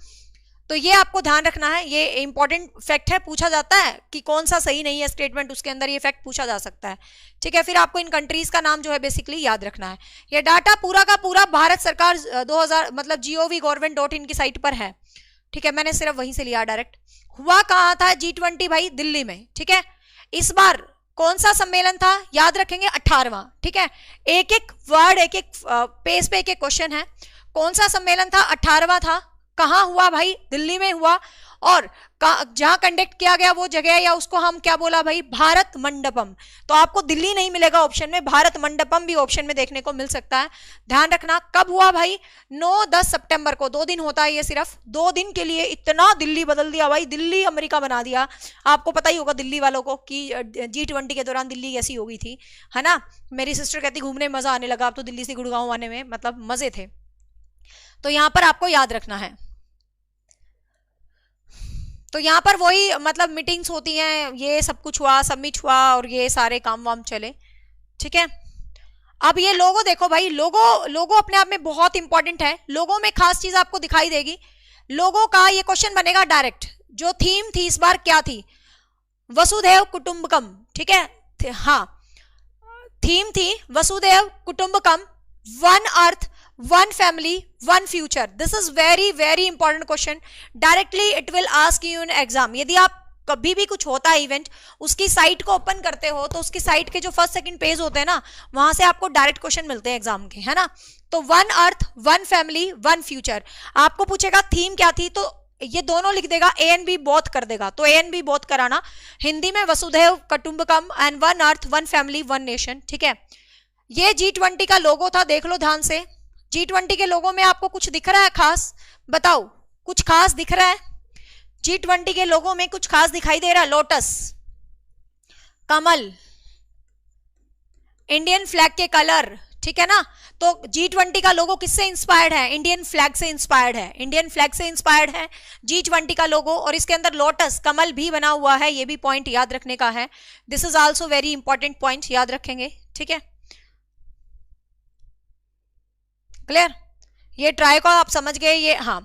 A: तो ये आपको ध्यान रखना है, ये इंपॉर्टेंट फैक्ट है, पूछा जाता है कि कौन सा सही नहीं है स्टेटमेंट, उसके अंदर ये फैक्ट पूछा जा सकता है, ठीक है। फिर आपको इन कंट्रीज का नाम जो है बेसिकली याद रखना है। ये डाटा पूरा का पूरा भारत सरकार 2000 मतलब gov.government.in की साइट पर है, ठीक है। मैंने सिर्फ वहीं से लिया डायरेक्ट। हुआ कहाँ था G20 भाई, दिल्ली में, ठीक है। इस बार कौन सा सम्मेलन था याद रखेंगे, 18वां, ठीक है। एक एक वर्ड, एक एक पेज पे एक एक क्वेश्चन है। कौन सा सम्मेलन था, 18वां था। कहाँ हुआ भाई, दिल्ली में हुआ। और जहां कंडक्ट किया गया वो जगह या उसको हम क्या बोला भाई, भारत मंडपम। तो आपको दिल्ली नहीं मिलेगा ऑप्शन में, भारत मंडपम भी ऑप्शन में देखने को मिल सकता है। ध्यान रखना कब हुआ भाई, 9-10 सितंबर को। 2 दिन होता है ये, सिर्फ 2 दिन के लिए इतना दिल्ली बदल दिया भाई, दिल्ली अमेरिका बना दिया। आपको पता ही होगा दिल्ली वालों को कि G20 के दौरान दिल्ली कैसी हो गई थी, है ना। मेरी सिस्टर कहती घूमने मजा आने लगा अब तो दिल्ली से गुड़गांव आने में, मतलब मजे थे। तो यहां पर आपको याद रखना है। तो यहाँ पर वही मतलब मीटिंग्स होती हैं, ये सब कुछ हुआ, सबमिट हुआ और ये सारे काम वाम चले, ठीक है। अब ये लोगो देखो भाई, लोगो अपने आप में बहुत इंपॉर्टेंट है। लोगो में खास चीज आपको दिखाई देगी। लोगो का ये क्वेश्चन बनेगा डायरेक्ट। जो थीम थी इस बार क्या थी, वसुधैव कुटुंबकम, ठीक है। हाँ, थीम थी वसुधैव कुटुंबकम, one earth, one family, one future. This is very very important question, directly it will ask you in exam. यदि आप कभी भी कुछ होता है इवेंट, उसकी साइट को ओपन करते हो तो उसकी साइट के जो फर्स्ट सेकंड पेज होते हैं ना, वहां से आपको डायरेक्ट क्वेश्चन मिलते हैं एग्जाम के, है ना। तो one earth, one family, one future. आपको पूछेगा थीम क्या थी, तो ये दोनों लिख देगा, ए एंड बी बोथ कर देगा। तो ए एंड बी बोथ कराना। हिंदी में वसुधैव कुटुंबकम and one earth, one family, one nation, ठीक है। ये G20 का लोगो था, देख लो ध्यान से। G20 के लोगों में आपको कुछ दिख रहा है खास, बताओ कुछ खास दिख रहा है? G20 के लोगों में कुछ खास दिखाई दे रहा है? लोटस, कमल, इंडियन फ्लैग के कलर, ठीक है ना। तो G20 का लोगो किससे इंस्पायर्ड है? इंडियन फ्लैग से इंस्पायर्ड है, इंडियन फ्लैग से इंस्पायर्ड है G20 का लोगो। और इसके अंदर लोटस, कमल भी बना हुआ है, ये भी पॉइंट याद रखने का है। This is also very important point, याद रखेंगे, ठीक है। क्लियर, ये ट्राई को आप समझ गए ये। हाँ,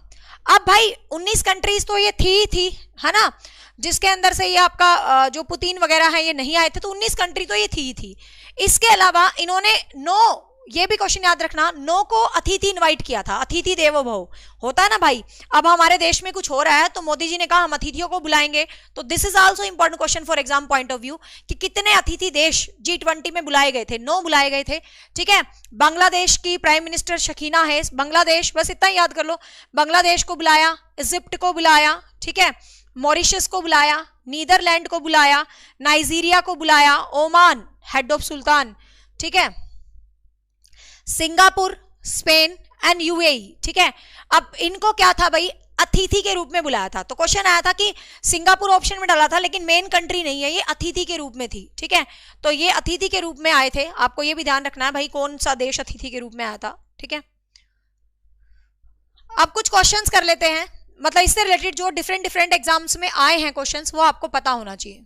A: अब भाई 19 कंट्रीज तो ये थी, है ना, जिसके अंदर से ये आपका जो पुतिन वगैरह है ये नहीं आए थे, तो 19 कंट्री तो ये थी। इसके अलावा इन्होंने 9, ये भी क्वेश्चन याद रखना, 9 को अतिथि इनवाइट किया था। अतिथि देवो भव होता है ना भाई। अब हमारे देश में कुछ हो रहा है तो मोदी जी ने कहा हम अतिथियों को बुलाएंगे। तो this is also important question for exam point of view कि कितने अतिथि देश G20 में बुलाए गए थे। 9 बुलाए गए थे, ठीक है। बांग्लादेश की प्राइम मिनिस्टर शकीना है, बांग्लादेश, बस इतना याद कर लो। बांग्लादेश को बुलाया, इजिप्ट को बुलाया, ठीक है, मॉरिशस को बुलाया, नीदरलैंड को बुलाया, नाइजीरिया को बुलाया, ओमान हेड ऑफ सुल्तान, ठीक है, सिंगापुर, स्पेन एंड UAE, ठीक है। अब इनको क्या था भाई, अतिथि के रूप में बुलाया था। तो क्वेश्चन आया था कि सिंगापुर ऑप्शन में डाला था लेकिन मेन कंट्री नहीं है, ये अतिथि के रूप में थी, ठीक है। तो ये अतिथि के रूप में आए थे, आपको ये भी ध्यान रखना है भाई कौन सा देश अतिथि के रूप में आया था, ठीक है। अब कुछ क्वेश्चंस कर लेते हैं, मतलब इससे रिलेटेड जो डिफरेंट एग्जाम्स में आए हैं क्वेश्चंस, वो आपको पता होना चाहिए।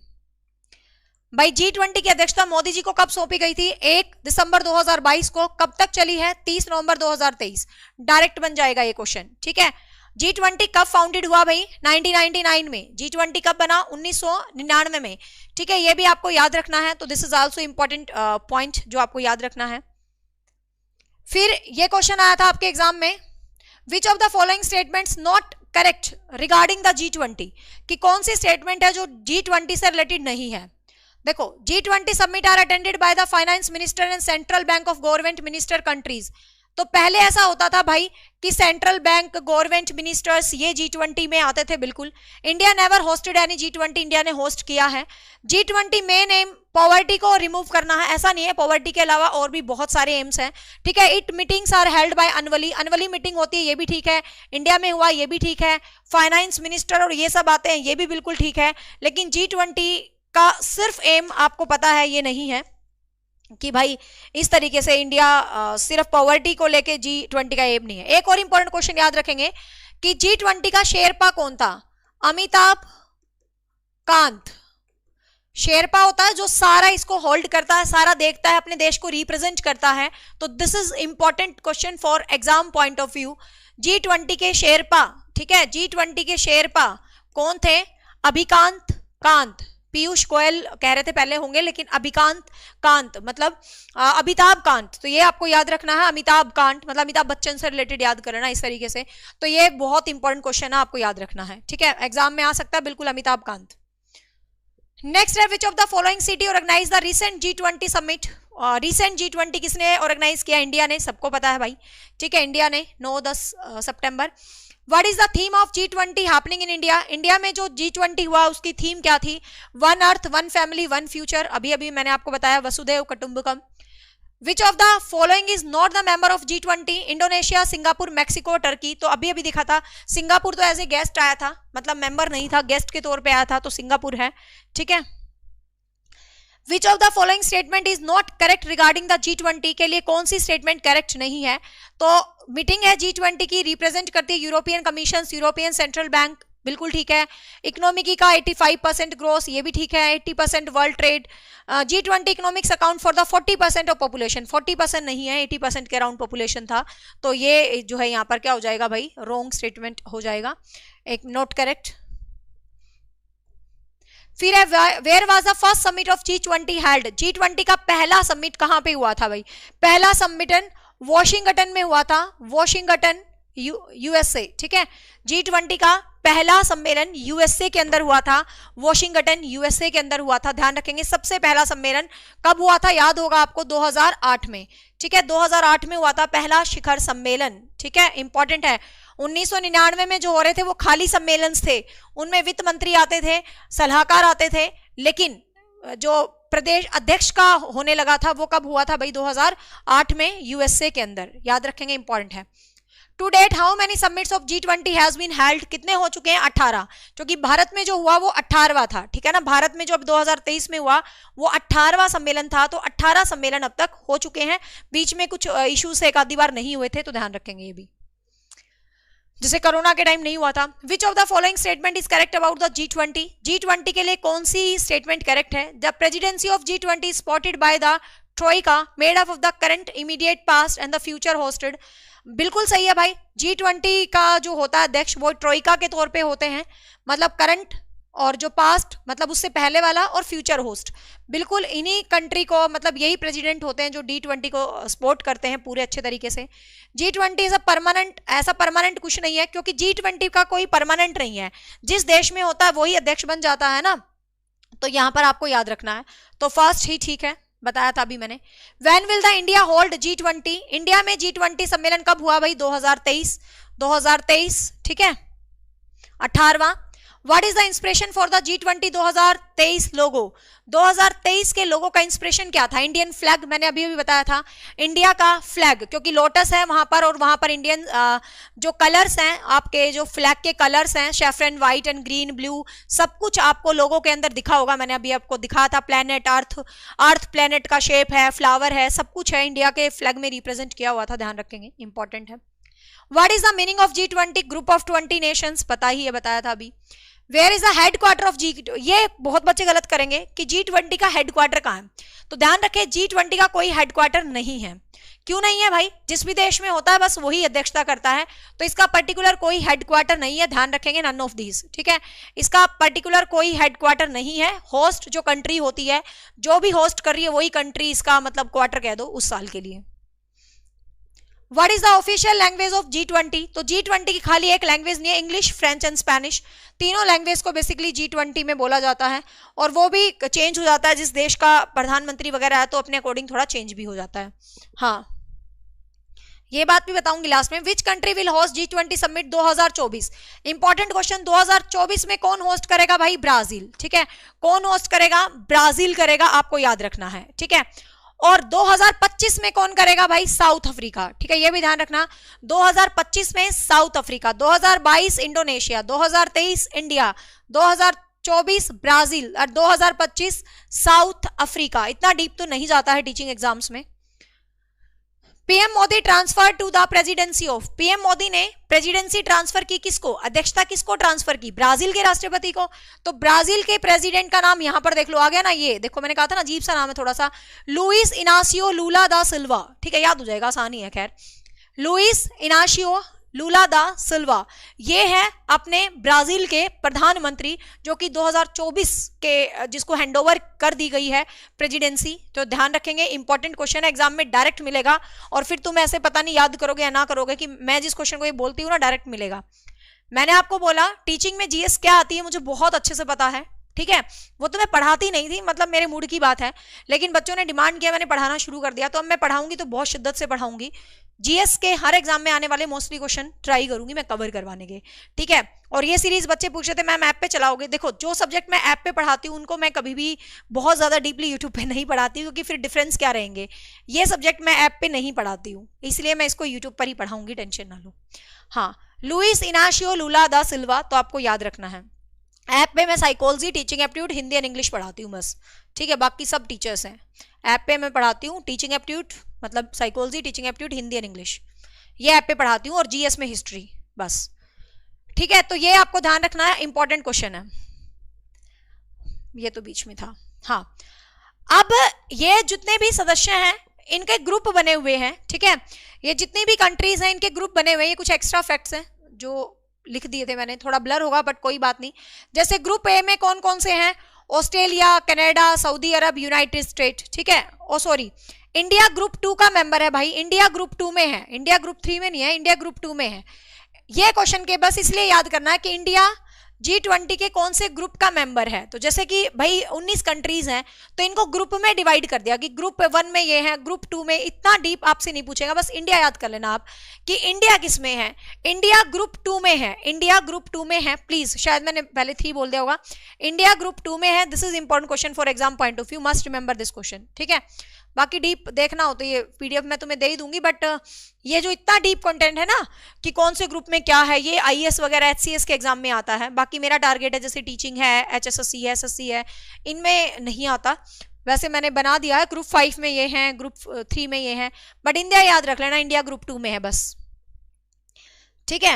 A: भाई G20 की अध्यक्षता मोदी जी को कब सौंपी गई थी? 1 दिसंबर 2022 को। कब तक चली है? 30 नवंबर 2023। डायरेक्ट बन जाएगा ये क्वेश्चन, ठीक है। G20 कब फाउंडेड हुआ भाई? 1999 में। G20 कब बना? 1999 में, ठीक है। ये भी आपको याद रखना है। तो this is also important point जो आपको याद रखना है। फिर ये क्वेश्चन आया था आपके एग्जाम में, विच of the following statements not correct regarding the G20, कि कौन सी स्टेटमेंट है जो G20 से रिलेटेड नहीं है। देखो, G20 summit are attended by the finance minister and central bank of government minister countries. तो पहले ऐसा होता था भाई कि सेंट्रल बैंक, गवर्नमेंट मिनिस्टर्स ये G20 में आते थे, बिल्कुल। India never hosted any G20, India ने होस्ट किया है। G20 मेन एम पॉवर्टी को रिमूव करना है, ऐसा नहीं है, पॉवर्टी के अलावा और भी बहुत सारे एम्स हैं, ठीक है। It meetings are held by annually, annually meeting होती है, ये भी ठीक है। इंडिया में हुआ, ये भी ठीक है। फाइनेंस मिनिस्टर और ये सब आते हैं, ये भी बिल्कुल ठीक है। लेकिन G20 का सिर्फ एम आपको पता है ये नहीं है कि भाई इस तरीके से इंडिया सिर्फ पॉवर्टी को लेके G20 का एम नहीं है। एक और इंपॉर्टेंट क्वेश्चन याद रखेंगे कि G20 का शेरपा कौन था? अमिताभ कांत। शेरपा होता है जो सारा इसको होल्ड करता है, सारा देखता है, अपने देश को रिप्रेजेंट करता है। तो this is important question for exam point of view. G20 के शेरपा, ठीक है, G20 के शेरपा कौन थे? अभिकांत कांत। पीयूष गोयल कह रहे थे पहले होंगे, लेकिन अभिकांत कांत मतलब अमिताभ कांत। तो ये आपको याद रखना है, अमिताभ कांत मतलब अमिताभ बच्चन से रिलेटेड याद करना इस तरीके से। तो ये बहुत इंपॉर्टेंट क्वेश्चन है, आपको याद रखना है, ठीक है, एग्जाम में आ सकता है बिल्कुल, अमिताभ कांत। नेक्स्ट है, which of the following city organise the recent G20 summit. Recent G20 किसने ऑर्गेनाइज किया? इंडिया ने, सबको पता है भाई, ठीक है, इंडिया ने 9-10 सितंबर। What is the theme of G20 happening in India? India में जो G20 हुआ उसकी थीम क्या थी? One earth, one family, one future. अभी अभी मैंने आपको बताया वसुधैव कुटुंबकम। Which of the following is not the member of G20? Indonesia, Singapore, Mexico, Turkey. तो अभी अभी दिखा था सिंगापुर तो एज ए गेस्ट आया था, मतलब मेंबर नहीं था, गेस्ट के तौर पे आया था, तो सिंगापुर है, ठीक है। Which of the following statement is not correct regarding the G20? के लिए कौन सी स्टेटमेंट करेक्ट नहीं है? तो मीटिंग है G20 की, रिप्रेजेंट करती है European commission, European central bank, बिल्कुल ठीक है। इकोनॉमी का 85% ग्रोथ, ये भी ठीक है। 80% world trade. G20 economics account for the 40% of population, 40% नहीं है, 80% के अराउंड पॉपुलेशन था, तो ये जो है यहाँ पर क्या हो जाएगा भाई? रॉन्ग स्टेटमेंट हो जाएगा, एक नोट करेक्ट। फिर है where was the first summit of G20 held? G20 का पहला समिट कहां पे हुआ था भाई? पहला सम्मेलन वॉशिंगटन में हुआ था, वॉशिंगटन USA, ठीक है। G20 का पहला सम्मेलन USA के अंदर हुआ था, वॉशिंगटन USA के अंदर हुआ था, ध्यान रखेंगे। सबसे पहला सम्मेलन कब हुआ था? याद होगा आपको, 2008 में, ठीक है। 2008 में हुआ था पहला शिखर सम्मेलन, ठीक है, इंपॉर्टेंट है। 1999 में जो हो रहे थे वो खाली सम्मेलन थे, उनमें वित्त मंत्री आते थे, सलाहकार आते थे, लेकिन जो प्रदेश अध्यक्ष का होने लगा था वो कब हुआ था भाई? 2008 में USA के अंदर, याद रखेंगे, इंपॉर्टेंट है। To date how many summits of G20 has been held? कितने हो चुके हैं? 18, क्योंकि भारत में जो हुआ वो 18वां था, ठीक है ना। भारत में जो अब 2023 में हुआ वो 18वां सम्मेलन था, तो 18 सम्मेलन अब तक हो चुके हैं। बीच में कुछ इश्यूज एक आधी बार नहीं हुए थे, तो ध्यान रखेंगे ये भी, जैसे कोरोना के टाइम नहीं हुआ था। विच of the following statement is correct about the G20? G20 के लिए कौन सी स्टेटमेंट करेक्ट है? The presidency of G20 spotted by the Troikaa made up of the current, immediate past and the future hosted. बिल्कुल सही है भाई। G20 का जो होता है अध्यक्ष वो ट्रोइका के तौर पे होते हैं, मतलब करंट और जो पास्ट मतलब उससे पहले वाला और फ्यूचर होस्ट, बिल्कुल इन्हीं कंट्री को, मतलब यही प्रेसिडेंट होते हैं जो G20 को सपोर्ट करते हैं पूरे अच्छे तरीके से। G20 इज अ परमानेंट, ऐसा परमानेंट कुछ नहीं है, क्योंकि G20 का कोई परमानेंट नहीं है, जिस देश में होता है वही अध्यक्ष बन जाता है ना, तो यहां पर आपको याद रखना है। तो फर्स्ट ही ठीक है, बताया था अभी मैंने। When will the India hold G20? India में G20 सम्मेलन कब हुआ भाई? 2023, ठीक है, 18वां। What is the inspiration for the G20 2023 logo? 2023 के लोगो का इंस्पिरेशन क्या था? इंडियन फ्लैग, मैंने अभी अभी बताया था, इंडिया का फ्लैग, क्योंकि लोटस है वहां पर और वहां पर इंडियन जो कलर्स हैं, आपके जो फ्लैग के कलर्स हैं, saffron, white and green, blue, सब कुछ आपको लोगों के अंदर दिखा होगा, मैंने अभी आपको दिखाया था। प्लेनेट अर्थ प्लेनेट का शेप है, फ्लावर है, सब कुछ है, इंडिया के फ्लैग में रिप्रेजेंट किया हुआ था, ध्यान रखेंगे, इंपॉर्टेंट है। What is the meaning of G20? Group of 20 nations, पता ही है, बताया था अभी। Where is the headquarter of G20? ये बहुत बच्चे गलत करेंगे कि G20 का हेडक्वार्टर कहाँ है, तो ध्यान रखें G20 का कोई हेडक्वार्टर नहीं है। क्यों नहीं है भाई? जिस भी देश में होता है बस वही अध्यक्षता करता है, तो इसका पर्टिकुलर कोई हेडक्वार्टर नहीं है, ध्यान रखेंगे, नन ऑफ दीज, ठीक है। इसका पर्टिकुलर कोई हेडक्वार्टर नहीं है। होस्ट जो कंट्री होती है, जो भी होस्ट कर रही है वही कंट्री इसका मतलब क्वार्टर कह दो उस साल के लिए। What is the official language of G20? तो G20 की खाली एक लैंग्वेज नहीं है, इंग्लिश, फ्रेंच एंड स्पेनिश, तीनों लैंग्वेज को बेसिकली G20 में बोला जाता है, और वो भी चेंज हो जाता है, जिस देश का प्रधानमंत्री वगैरह है तो अपने अकॉर्डिंग थोड़ा चेंज भी हो जाता है। हाँ, ये बात भी बताऊंगी लास्ट में। Which country will host G20 summit 2024? Important question, 2024 में कौन होस्ट करेगा भाई? ब्राजील, ठीक है। कौन होस्ट करेगा? ब्राजील करेगा, आपको याद रखना है, ठीक है। और 2025 में कौन करेगा भाई? साउथ अफ्रीका, ठीक है, ये भी ध्यान रखना। 2025 में south Africa, 2022 Indonesia, 2023 India, 2024 Brazil और 2025 साउथ अफ्रीका। इतना डीप तो नहीं जाता है टीचिंग एग्जाम्स में। PM Modi transfer to the presidency of, PM Modi ने प्रेसिडेंसी ट्रांसफर की किसको? अध्यक्षता किसको ट्रांसफर की? ब्राजील के राष्ट्रपति को। तो ब्राजील के प्रेसिडेंट का नाम यहां पर देख लो, आ गया ना, ये देखो मैंने कहा था ना अजीब सा नाम है थोड़ा सा, लुइस इनासियो लूला दा सिल्वा, ठीक है, याद हो जाएगा, आसानी है। खैर, लुइस इनासियो लूला दा सिल्वा, ये है अपने ब्राजील के प्रधानमंत्री, जो कि 2024 के जिसको हैंडओवर कर दी गई है प्रेसिडेंसी। तो ध्यान रखेंगे, इंपॉर्टेंट क्वेश्चन है, एग्जाम में डायरेक्ट मिलेगा, और फिर तुम ऐसे पता नहीं याद करोगे या ना करोगे कि मैं जिस क्वेश्चन को ये बोलती हूँ ना डायरेक्ट मिलेगा। मैंने आपको बोला टीचिंग में जीएस क्या आती है, मुझे बहुत अच्छे से पता है, ठीक है, वो तो मैं पढ़ाती नहीं थी, मतलब मेरे मूड की बात है, लेकिन बच्चों ने डिमांड किया, मैंने पढ़ाना शुरू कर दिया। तो अब मैं पढ़ाऊंगी तो बहुत शिद्दत से पढ़ाऊंगी। जीएस के हर एग्जाम में आने वाले मोस्टली क्वेश्चन ट्राई करूंगी मैं कवर करवाने के, ठीक है। और ये सीरीज बच्चे पूछ रहे थे मैम ऐप पे चलाओगे, देखो जो सब्जेक्ट मैं ऐप पे पढ़ाती हूँ उनको मैं कभी भी बहुत ज्यादा डीपली यूट्यूब पे नहीं पढ़ाती, क्योंकि फिर डिफरेंस क्या रहेंगे। ये सब्जेक्ट मैं ऐप पे नहीं पढ़ाती हूँ, इसलिए मैं इसको यूट्यूब पर ही पढ़ाऊंगी, टेंशन ना लो। हाँ, लुइस इनाशियो लुला दा सिल्वा, तो आपको याद रखना है। ऐप पे मैं psychology, teaching aptitude, Hindi and English पढ़ाती हूँ बस, ठीक है, बाकी सब टीचर्स हैं। ऐप पे मैं पढ़ाती हूँ टीचिंग एप्टीट्यूड, मतलब psychology, teaching aptitude, Hindi and English, ये ऐप पे पढ़ाती हूँ, और जीएस में हिस्ट्री बस, ठीक है। तो ये आपको ध्यान रखना है, इंपॉर्टेंट क्वेश्चन है, ये तो बीच में था। हाँ, अब ये जितने भी सदस्य हैं इनके ग्रुप बने हुए हैं, ठीक है, ये जितनी भी कंट्रीज हैं इनके ग्रुप बने हुए हैं। ये कुछ एक्स्ट्रा फैक्ट्स हैं जो लिख दिए थे मैंने, थोड़ा ब्लर होगा बट कोई बात नहीं। जैसे ग्रुप ए में कौन कौन से हैं, ऑस्ट्रेलिया, कनाडा, सऊदी अरब, यूनाइटेड स्टेट, ठीक है। ओ सॉरी, इंडिया ग्रुप 2 का मेंबर है भाई, इंडिया ग्रुप 2 में है, इंडिया ग्रुप 3 में नहीं है, इंडिया ग्रुप 2 में है। ये क्वेश्चन के बस इसलिए याद करना है कि इंडिया G20 के कौन से ग्रुप का मेंबर है। तो जैसे कि भाई 19 कंट्रीज हैं, तो इनको ग्रुप में डिवाइड कर दिया कि ग्रुप 1 में ये है, ग्रुप 2 में, इतना डीप आपसे नहीं पूछेगा, बस इंडिया याद कर लेना आप कि इंडिया किस में है। इंडिया ग्रुप 2 में है, इंडिया ग्रुप 2 में है, प्लीज, शायद मैंने पहले 3 बोल दिया होगा, इंडिया ग्रुप 2 में है। This is important question for exam point of view, must remember this question, ठीक है। बाकी डीप देखना हो तो ये पीडीएफ मैं तुम्हें दे ही दूंगी, बट ये जो इतना डीप कंटेंट है ना कि कौन से ग्रुप में क्या है, ये आईएएस वगैरह एचसीएस के एग्जाम में आता है। बाकी मेरा टारगेट है जैसे टीचिंग है, एचएसएससी है, एसएससी है, इनमें नहीं आता। वैसे मैंने बना दिया है, ग्रुप 5 में ये है, ग्रुप 3 में ये है, बट इंडिया याद रख लेना, इंडिया ग्रुप 2 में है बस, ठीक है।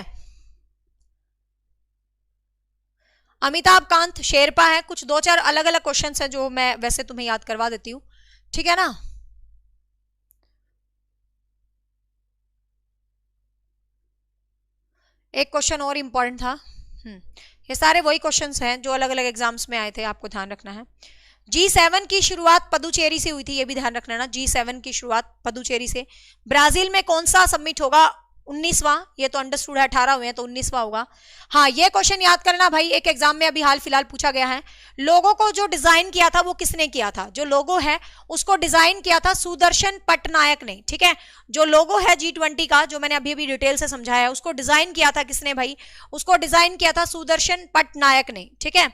A: अमिताभ कांत शेरपा है, कुछ 2-4 अलग अलग क्वेश्चन है जो मैं वैसे तुम्हें याद करवा देती हूँ, ठीक है ना। एक क्वेश्चन और इंपॉर्टेंट था, ये सारे वही क्वेश्चंस हैं जो अलग अलग एग्जाम्स में आए थे, आपको ध्यान रखना है। G7 की शुरुआत पदुचेरी से हुई थी, ये भी ध्यान रखना ना, G7 की शुरुआत पदुचेरी से। ब्राजील में कौन सा सबमिट होगा, 19वां, ये तो अंडरस्टूड है, 18 हुए हैं तो 19वां होगा। हाँ, ये क्वेश्चन याद करना भाई, एक एग्जाम में अभी हाल फिलहाल पूछा गया है। लोगों को जो डिजाइन किया था वो किसने किया था, जो लोगो है उसको डिजाइन किया था सुदर्शन पटनायक ने, ठीक है। जो लोगो है G20 का, जो मैंने अभी अभी डिटेल से समझाया है, उसको डिजाइन किया था किसने भाई, उसको डिजाइन किया था सुदर्शन पटनायक ने, ठीक है।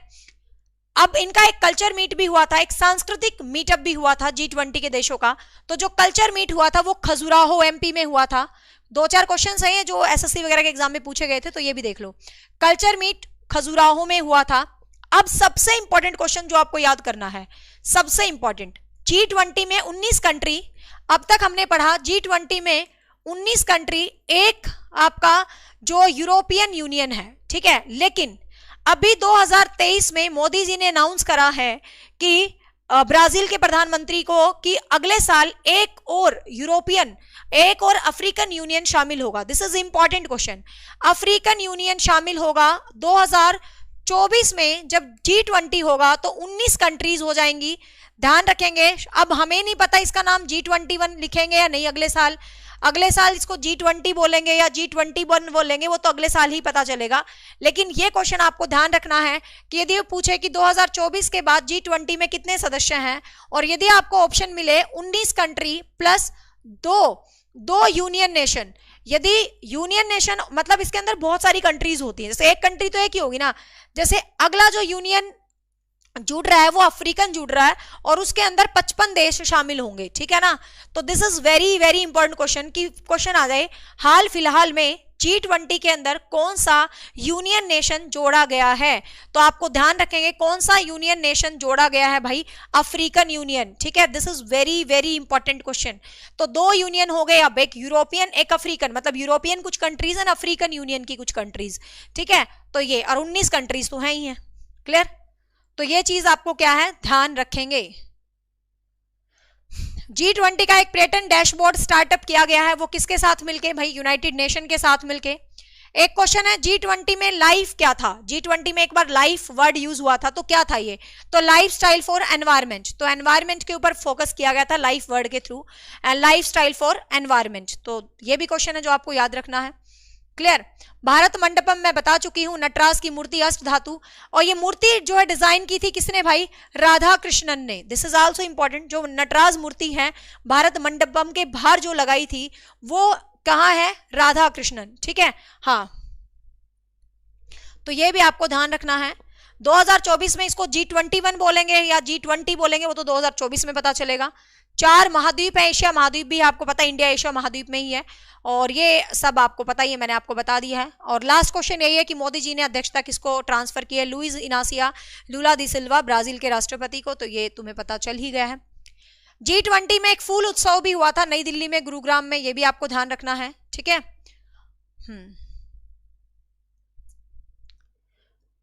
A: अब इनका एक कल्चर मीट भी हुआ था, एक सांस्कृतिक मीटअप भी हुआ था G20 के देशों का। तो जो कल्चर मीट हुआ था वो खजुराहो एमपी में हुआ था। 2-4 क्वेश्चन है जो एसएससी वगैरह के एग्जाम में पूछे गए थे, तो ये भी देख लो, कल्चर मीट खजुराहो में हुआ था। अब सबसे इंपॉर्टेंट क्वेश्चन जो आपको याद करना है, सबसे इंपॉर्टेंट, G20 में 19 कंट्री, अब तक हमने पढ़ा G20 में 19 कंट्री, एक आपका जो यूरोपियन यूनियन है, ठीक है। लेकिन अभी 2023 में मोदी जी ने अनाउंस करा है कि ब्राजील के प्रधानमंत्री को कि अगले साल एक और यूरोपियन, एक और अफ्रीकन यूनियन शामिल होगा। This is important question, African union शामिल होगा 2024 में, जब G20 होगा तो 19 कंट्रीज हो जाएंगी, ध्यान रखेंगे। अब हमें नहीं पता इसका नाम G21 लिखेंगे या नहीं, अगले साल इसको G20 बोलेंगे या G21 बोलेंगे, वो तो अगले साल ही पता चलेगा। लेकिन ये क्वेश्चन आपको ध्यान रखना है कि यदि वो पूछे कि 2024 के बाद G20 में कितने सदस्य हैं, और यदि आपको ऑप्शन मिले 19 कंट्री प्लस दो यूनियन नेशन, यदि यूनियन नेशन मतलब इसके अंदर बहुत सारी कंट्रीज होती हैं, जैसे एक कंट्री तो एक ही होगी ना, जैसे अगला जो यूनियन जुड़ रहा है वो अफ्रीकन जुड़ रहा है और उसके अंदर 55 देश शामिल होंगे, ठीक है ना। तो this is very very important question कि क्वेश्चन आ जाए हाल फिलहाल में G20 के अंदर कौन सा यूनियन नेशन जोड़ा गया है। तो आपको ध्यान रखेंगे कौन सा यूनियन नेशन जोड़ा गया है भाई, अफ्रीकन यूनियन, ठीक है। This is very very important question. तो 2 यूनियन हो गए, अब एक यूरोपियन एक अफ्रीकन, मतलब यूरोपियन कुछ कंट्रीज एंड अफ्रीकन यूनियन की कुछ कंट्रीज, ठीक है। तो ये और 19 कंट्रीज तो है ही है, क्लियर। तो ये चीज आपको क्या है ध्यान रखेंगे। G20 का एक पेटेंट डैशबोर्ड स्टार्टअप किया गया है, वो किसके साथ मिलके भाई, यूनाइटेड नेशन के साथ मिलके। एक क्वेश्चन है G20 में लाइफ क्या था, G20 में एक बार लाइफ वर्ड यूज हुआ था, तो क्या था ये, तो लाइफ स्टाइल फॉर एनवायरमेंट, तो एनवायरमेंट के ऊपर फोकस किया गया था लाइफ वर्ड के through, and life style for environment. तो ये भी क्वेश्चन है जो आपको याद रखना है, क्लियर। भारत मंडपम मैं बता चुकी हूं, नटराज की मूर्ति अष्ट धातु, और ये मूर्ति जो है डिजाइन की थी किसने भाई, राधा कृष्णन ने। दिस इज आल्सो इंपॉर्टेंट, जो नटराज मूर्ति है भारत मंडपम के बाहर जो लगाई थी वो कहां है, राधा कृष्णन, ठीक है। हाँ, तो ये भी आपको ध्यान रखना है। 2024 में इसको G21 बोलेंगे या G20 बोलेंगे, वो तो 2024 में पता चलेगा। 4 महाद्वीप है, एशिया महाद्वीप भी आपको पता है, इंडिया एशिया महाद्वीप में ही है, और ये सब आपको पता ही है, मैंने आपको बता दिया है। और लास्ट क्वेश्चन यही है कि मोदी जी ने अध्यक्षता किसको ट्रांसफर की है, लुइस इनासिया लुला दी सिल्वा, ब्राजील के राष्ट्रपति को, तो ये तुम्हें पता चल ही गया है। G20 में एक फूल उत्सव भी हुआ था नई दिल्ली में, गुरुग्राम में, ये भी आपको ध्यान रखना है, ठीक है।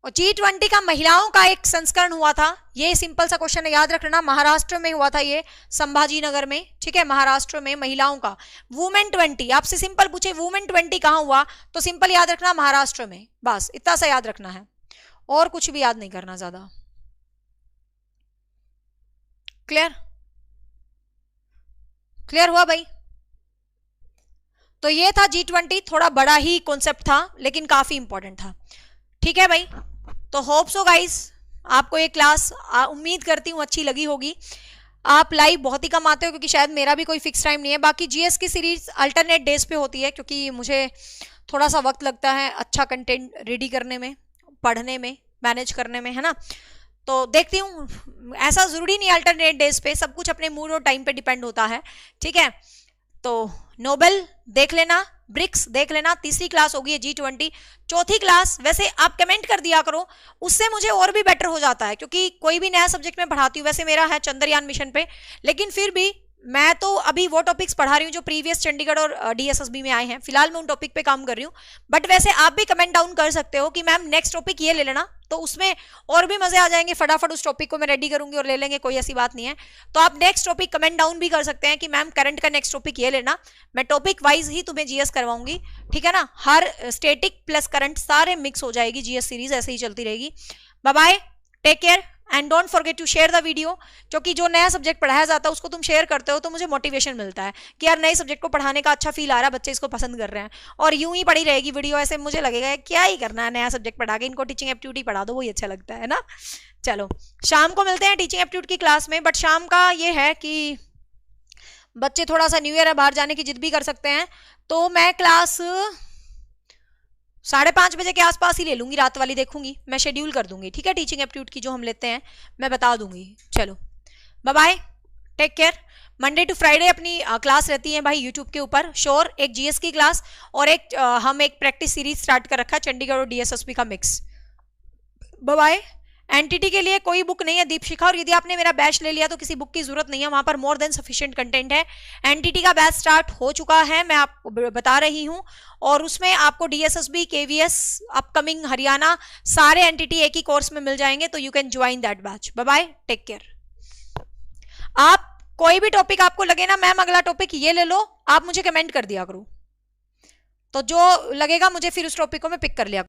A: और G20 का महिलाओं का एक संस्करण हुआ था, ये सिंपल सा क्वेश्चन है, याद रखना, महाराष्ट्र में हुआ था ये, संभाजी नगर में, ठीक है, महाराष्ट्र में महिलाओं का। वुमेन 20, आपसे सिंपल पूछे वुमेन 20 कहां हुआ, तो सिंपल याद रखना महाराष्ट्र में, बस इतना सा याद रखना है, और कुछ भी याद नहीं करना ज्यादा। क्लियर, क्लियर हुआ भाई। तो ये था G20, थोड़ा बड़ा ही कॉन्सेप्ट था लेकिन काफी इंपॉर्टेंट था, ठीक है भाई। तो होप सो गाइस आपको ये क्लास उम्मीद करती हूँ अच्छी लगी होगी। आप लाइव बहुत ही कम आते हो क्योंकि शायद मेरा भी कोई फिक्स टाइम नहीं है। बाकी जीएस की सीरीज अल्टरनेट डेज पे होती है क्योंकि मुझे थोड़ा सा वक्त लगता है अच्छा कंटेंट रेडी करने में, पढ़ने में, मैनेज करने में, है ना। तो देखती हूँ, ऐसा जरूरी नहीं अल्टरनेट डेज पे, सब कुछ अपने मूड और टाइम पे डिपेंड होता है, ठीक है। तो नोबेल देख लेना, ब्रिक्स देख लेना, तीसरी क्लास होगी G20, चौथी क्लास वैसे आप कमेंट कर दिया करो, उससे मुझे और भी बेटर हो जाता है क्योंकि कोई भी नया सब्जेक्ट में पढ़ाती हूँ। वैसे मेरा है चंद्रयान मिशन पे, लेकिन फिर भी मैं तो अभी वो टॉपिक्स पढ़ा रही हूँ जो प्रीवियस चंडीगढ़ और डीएसएसबी में आए हैं, फिलहाल मैं उन टॉपिक पे काम कर रही हूँ। बट वैसे आप भी कमेंट डाउन कर सकते हो कि मैम नेक्स्ट टॉपिक ये ले लेना, तो उसमें और भी मजे आ जाएंगे, फटाफट उस टॉपिक को मैं रेडी करूंगी और ले लेंगे, कोई ऐसी बात नहीं है। तो आप नेक्स्ट टॉपिक कमेंट डाउन भी कर सकते हैं कि मैम करंट का नेक्स्ट टॉपिक ये लेना, मैं टॉपिक वाइज ही तुम्हें जीएस करवाऊंगी, ठीक है ना। हर स्टेटिक प्लस करंट सारे मिक्स हो जाएगी, जीएस सीरीज ऐसे ही चलती रहेगी। Bye bye, take care and don't forget to share the video, क्योंकि जो नया सब्जेक्ट पढ़ाया जाता है उसको तुम शेयर करते हो तो मुझे मोटिवेशन मिलता है कि यार नए सब्जेक्ट को पढ़ाने का अच्छा फील आ रहा है, बच्चे इसको पसंद कर रहे हैं। और यूं ही पढ़ी रहेगी वीडियो, ऐसे मुझे लगेगा क्या ही करना है नया सब्जेक्ट पढ़ा के, इनको टीचिंग एप्टीट्यूड ही पढ़ा दो, वही अच्छा लगता है ना। चलो शाम को मिलते हैं टीचिंग एप्टीट्यूड की क्लास में, बट शाम का ये है कि बच्चे थोड़ा सा न्यू ईयर है, बाहर जाने की जिद भी कर सकते हैं, तो मैं क्लास 5:30 बजे के आसपास ही ले लूंगी, रात वाली देखूंगी, मैं शेड्यूल कर दूंगी, ठीक है। टीचिंग एप्टीट्यूड की जो हम लेते हैं मैं बता दूंगी। चलो bye bye, take care. Monday to Friday अपनी क्लास रहती है भाई यूट्यूब के ऊपर, श्योर, एक जीएस की क्लास और एक हम एक प्रैक्टिस सीरीज स्टार्ट कर रखा है चंडीगढ़ और डीएसएसबी का मिक्स। Bye bye. एनटीटी के लिए कोई बुक नहीं है दीपशिखा, और यदि आपने मेरा बैच ले लिया तो किसी बुक की जरूरत नहीं है, वहां पर मोर देन सफिशिएंट कंटेंट है। एनटीटी का बैच स्टार्ट हो चुका है, मैं आपको बता रही हूं, और उसमें आपको डीएसएसबी, केवीएस, अपकमिंग हरियाणा, सारे एनटीटी एक ही कोर्स में मिल जाएंगे, तो you can join that batch. Bye bye, take care. आप कोई भी टॉपिक आपको लगे ना मैम अगला टॉपिक ये ले लो, आप मुझे कमेंट कर दिया करो, तो जो लगेगा मुझे फिर उस टॉपिक को मैं पिक कर लिया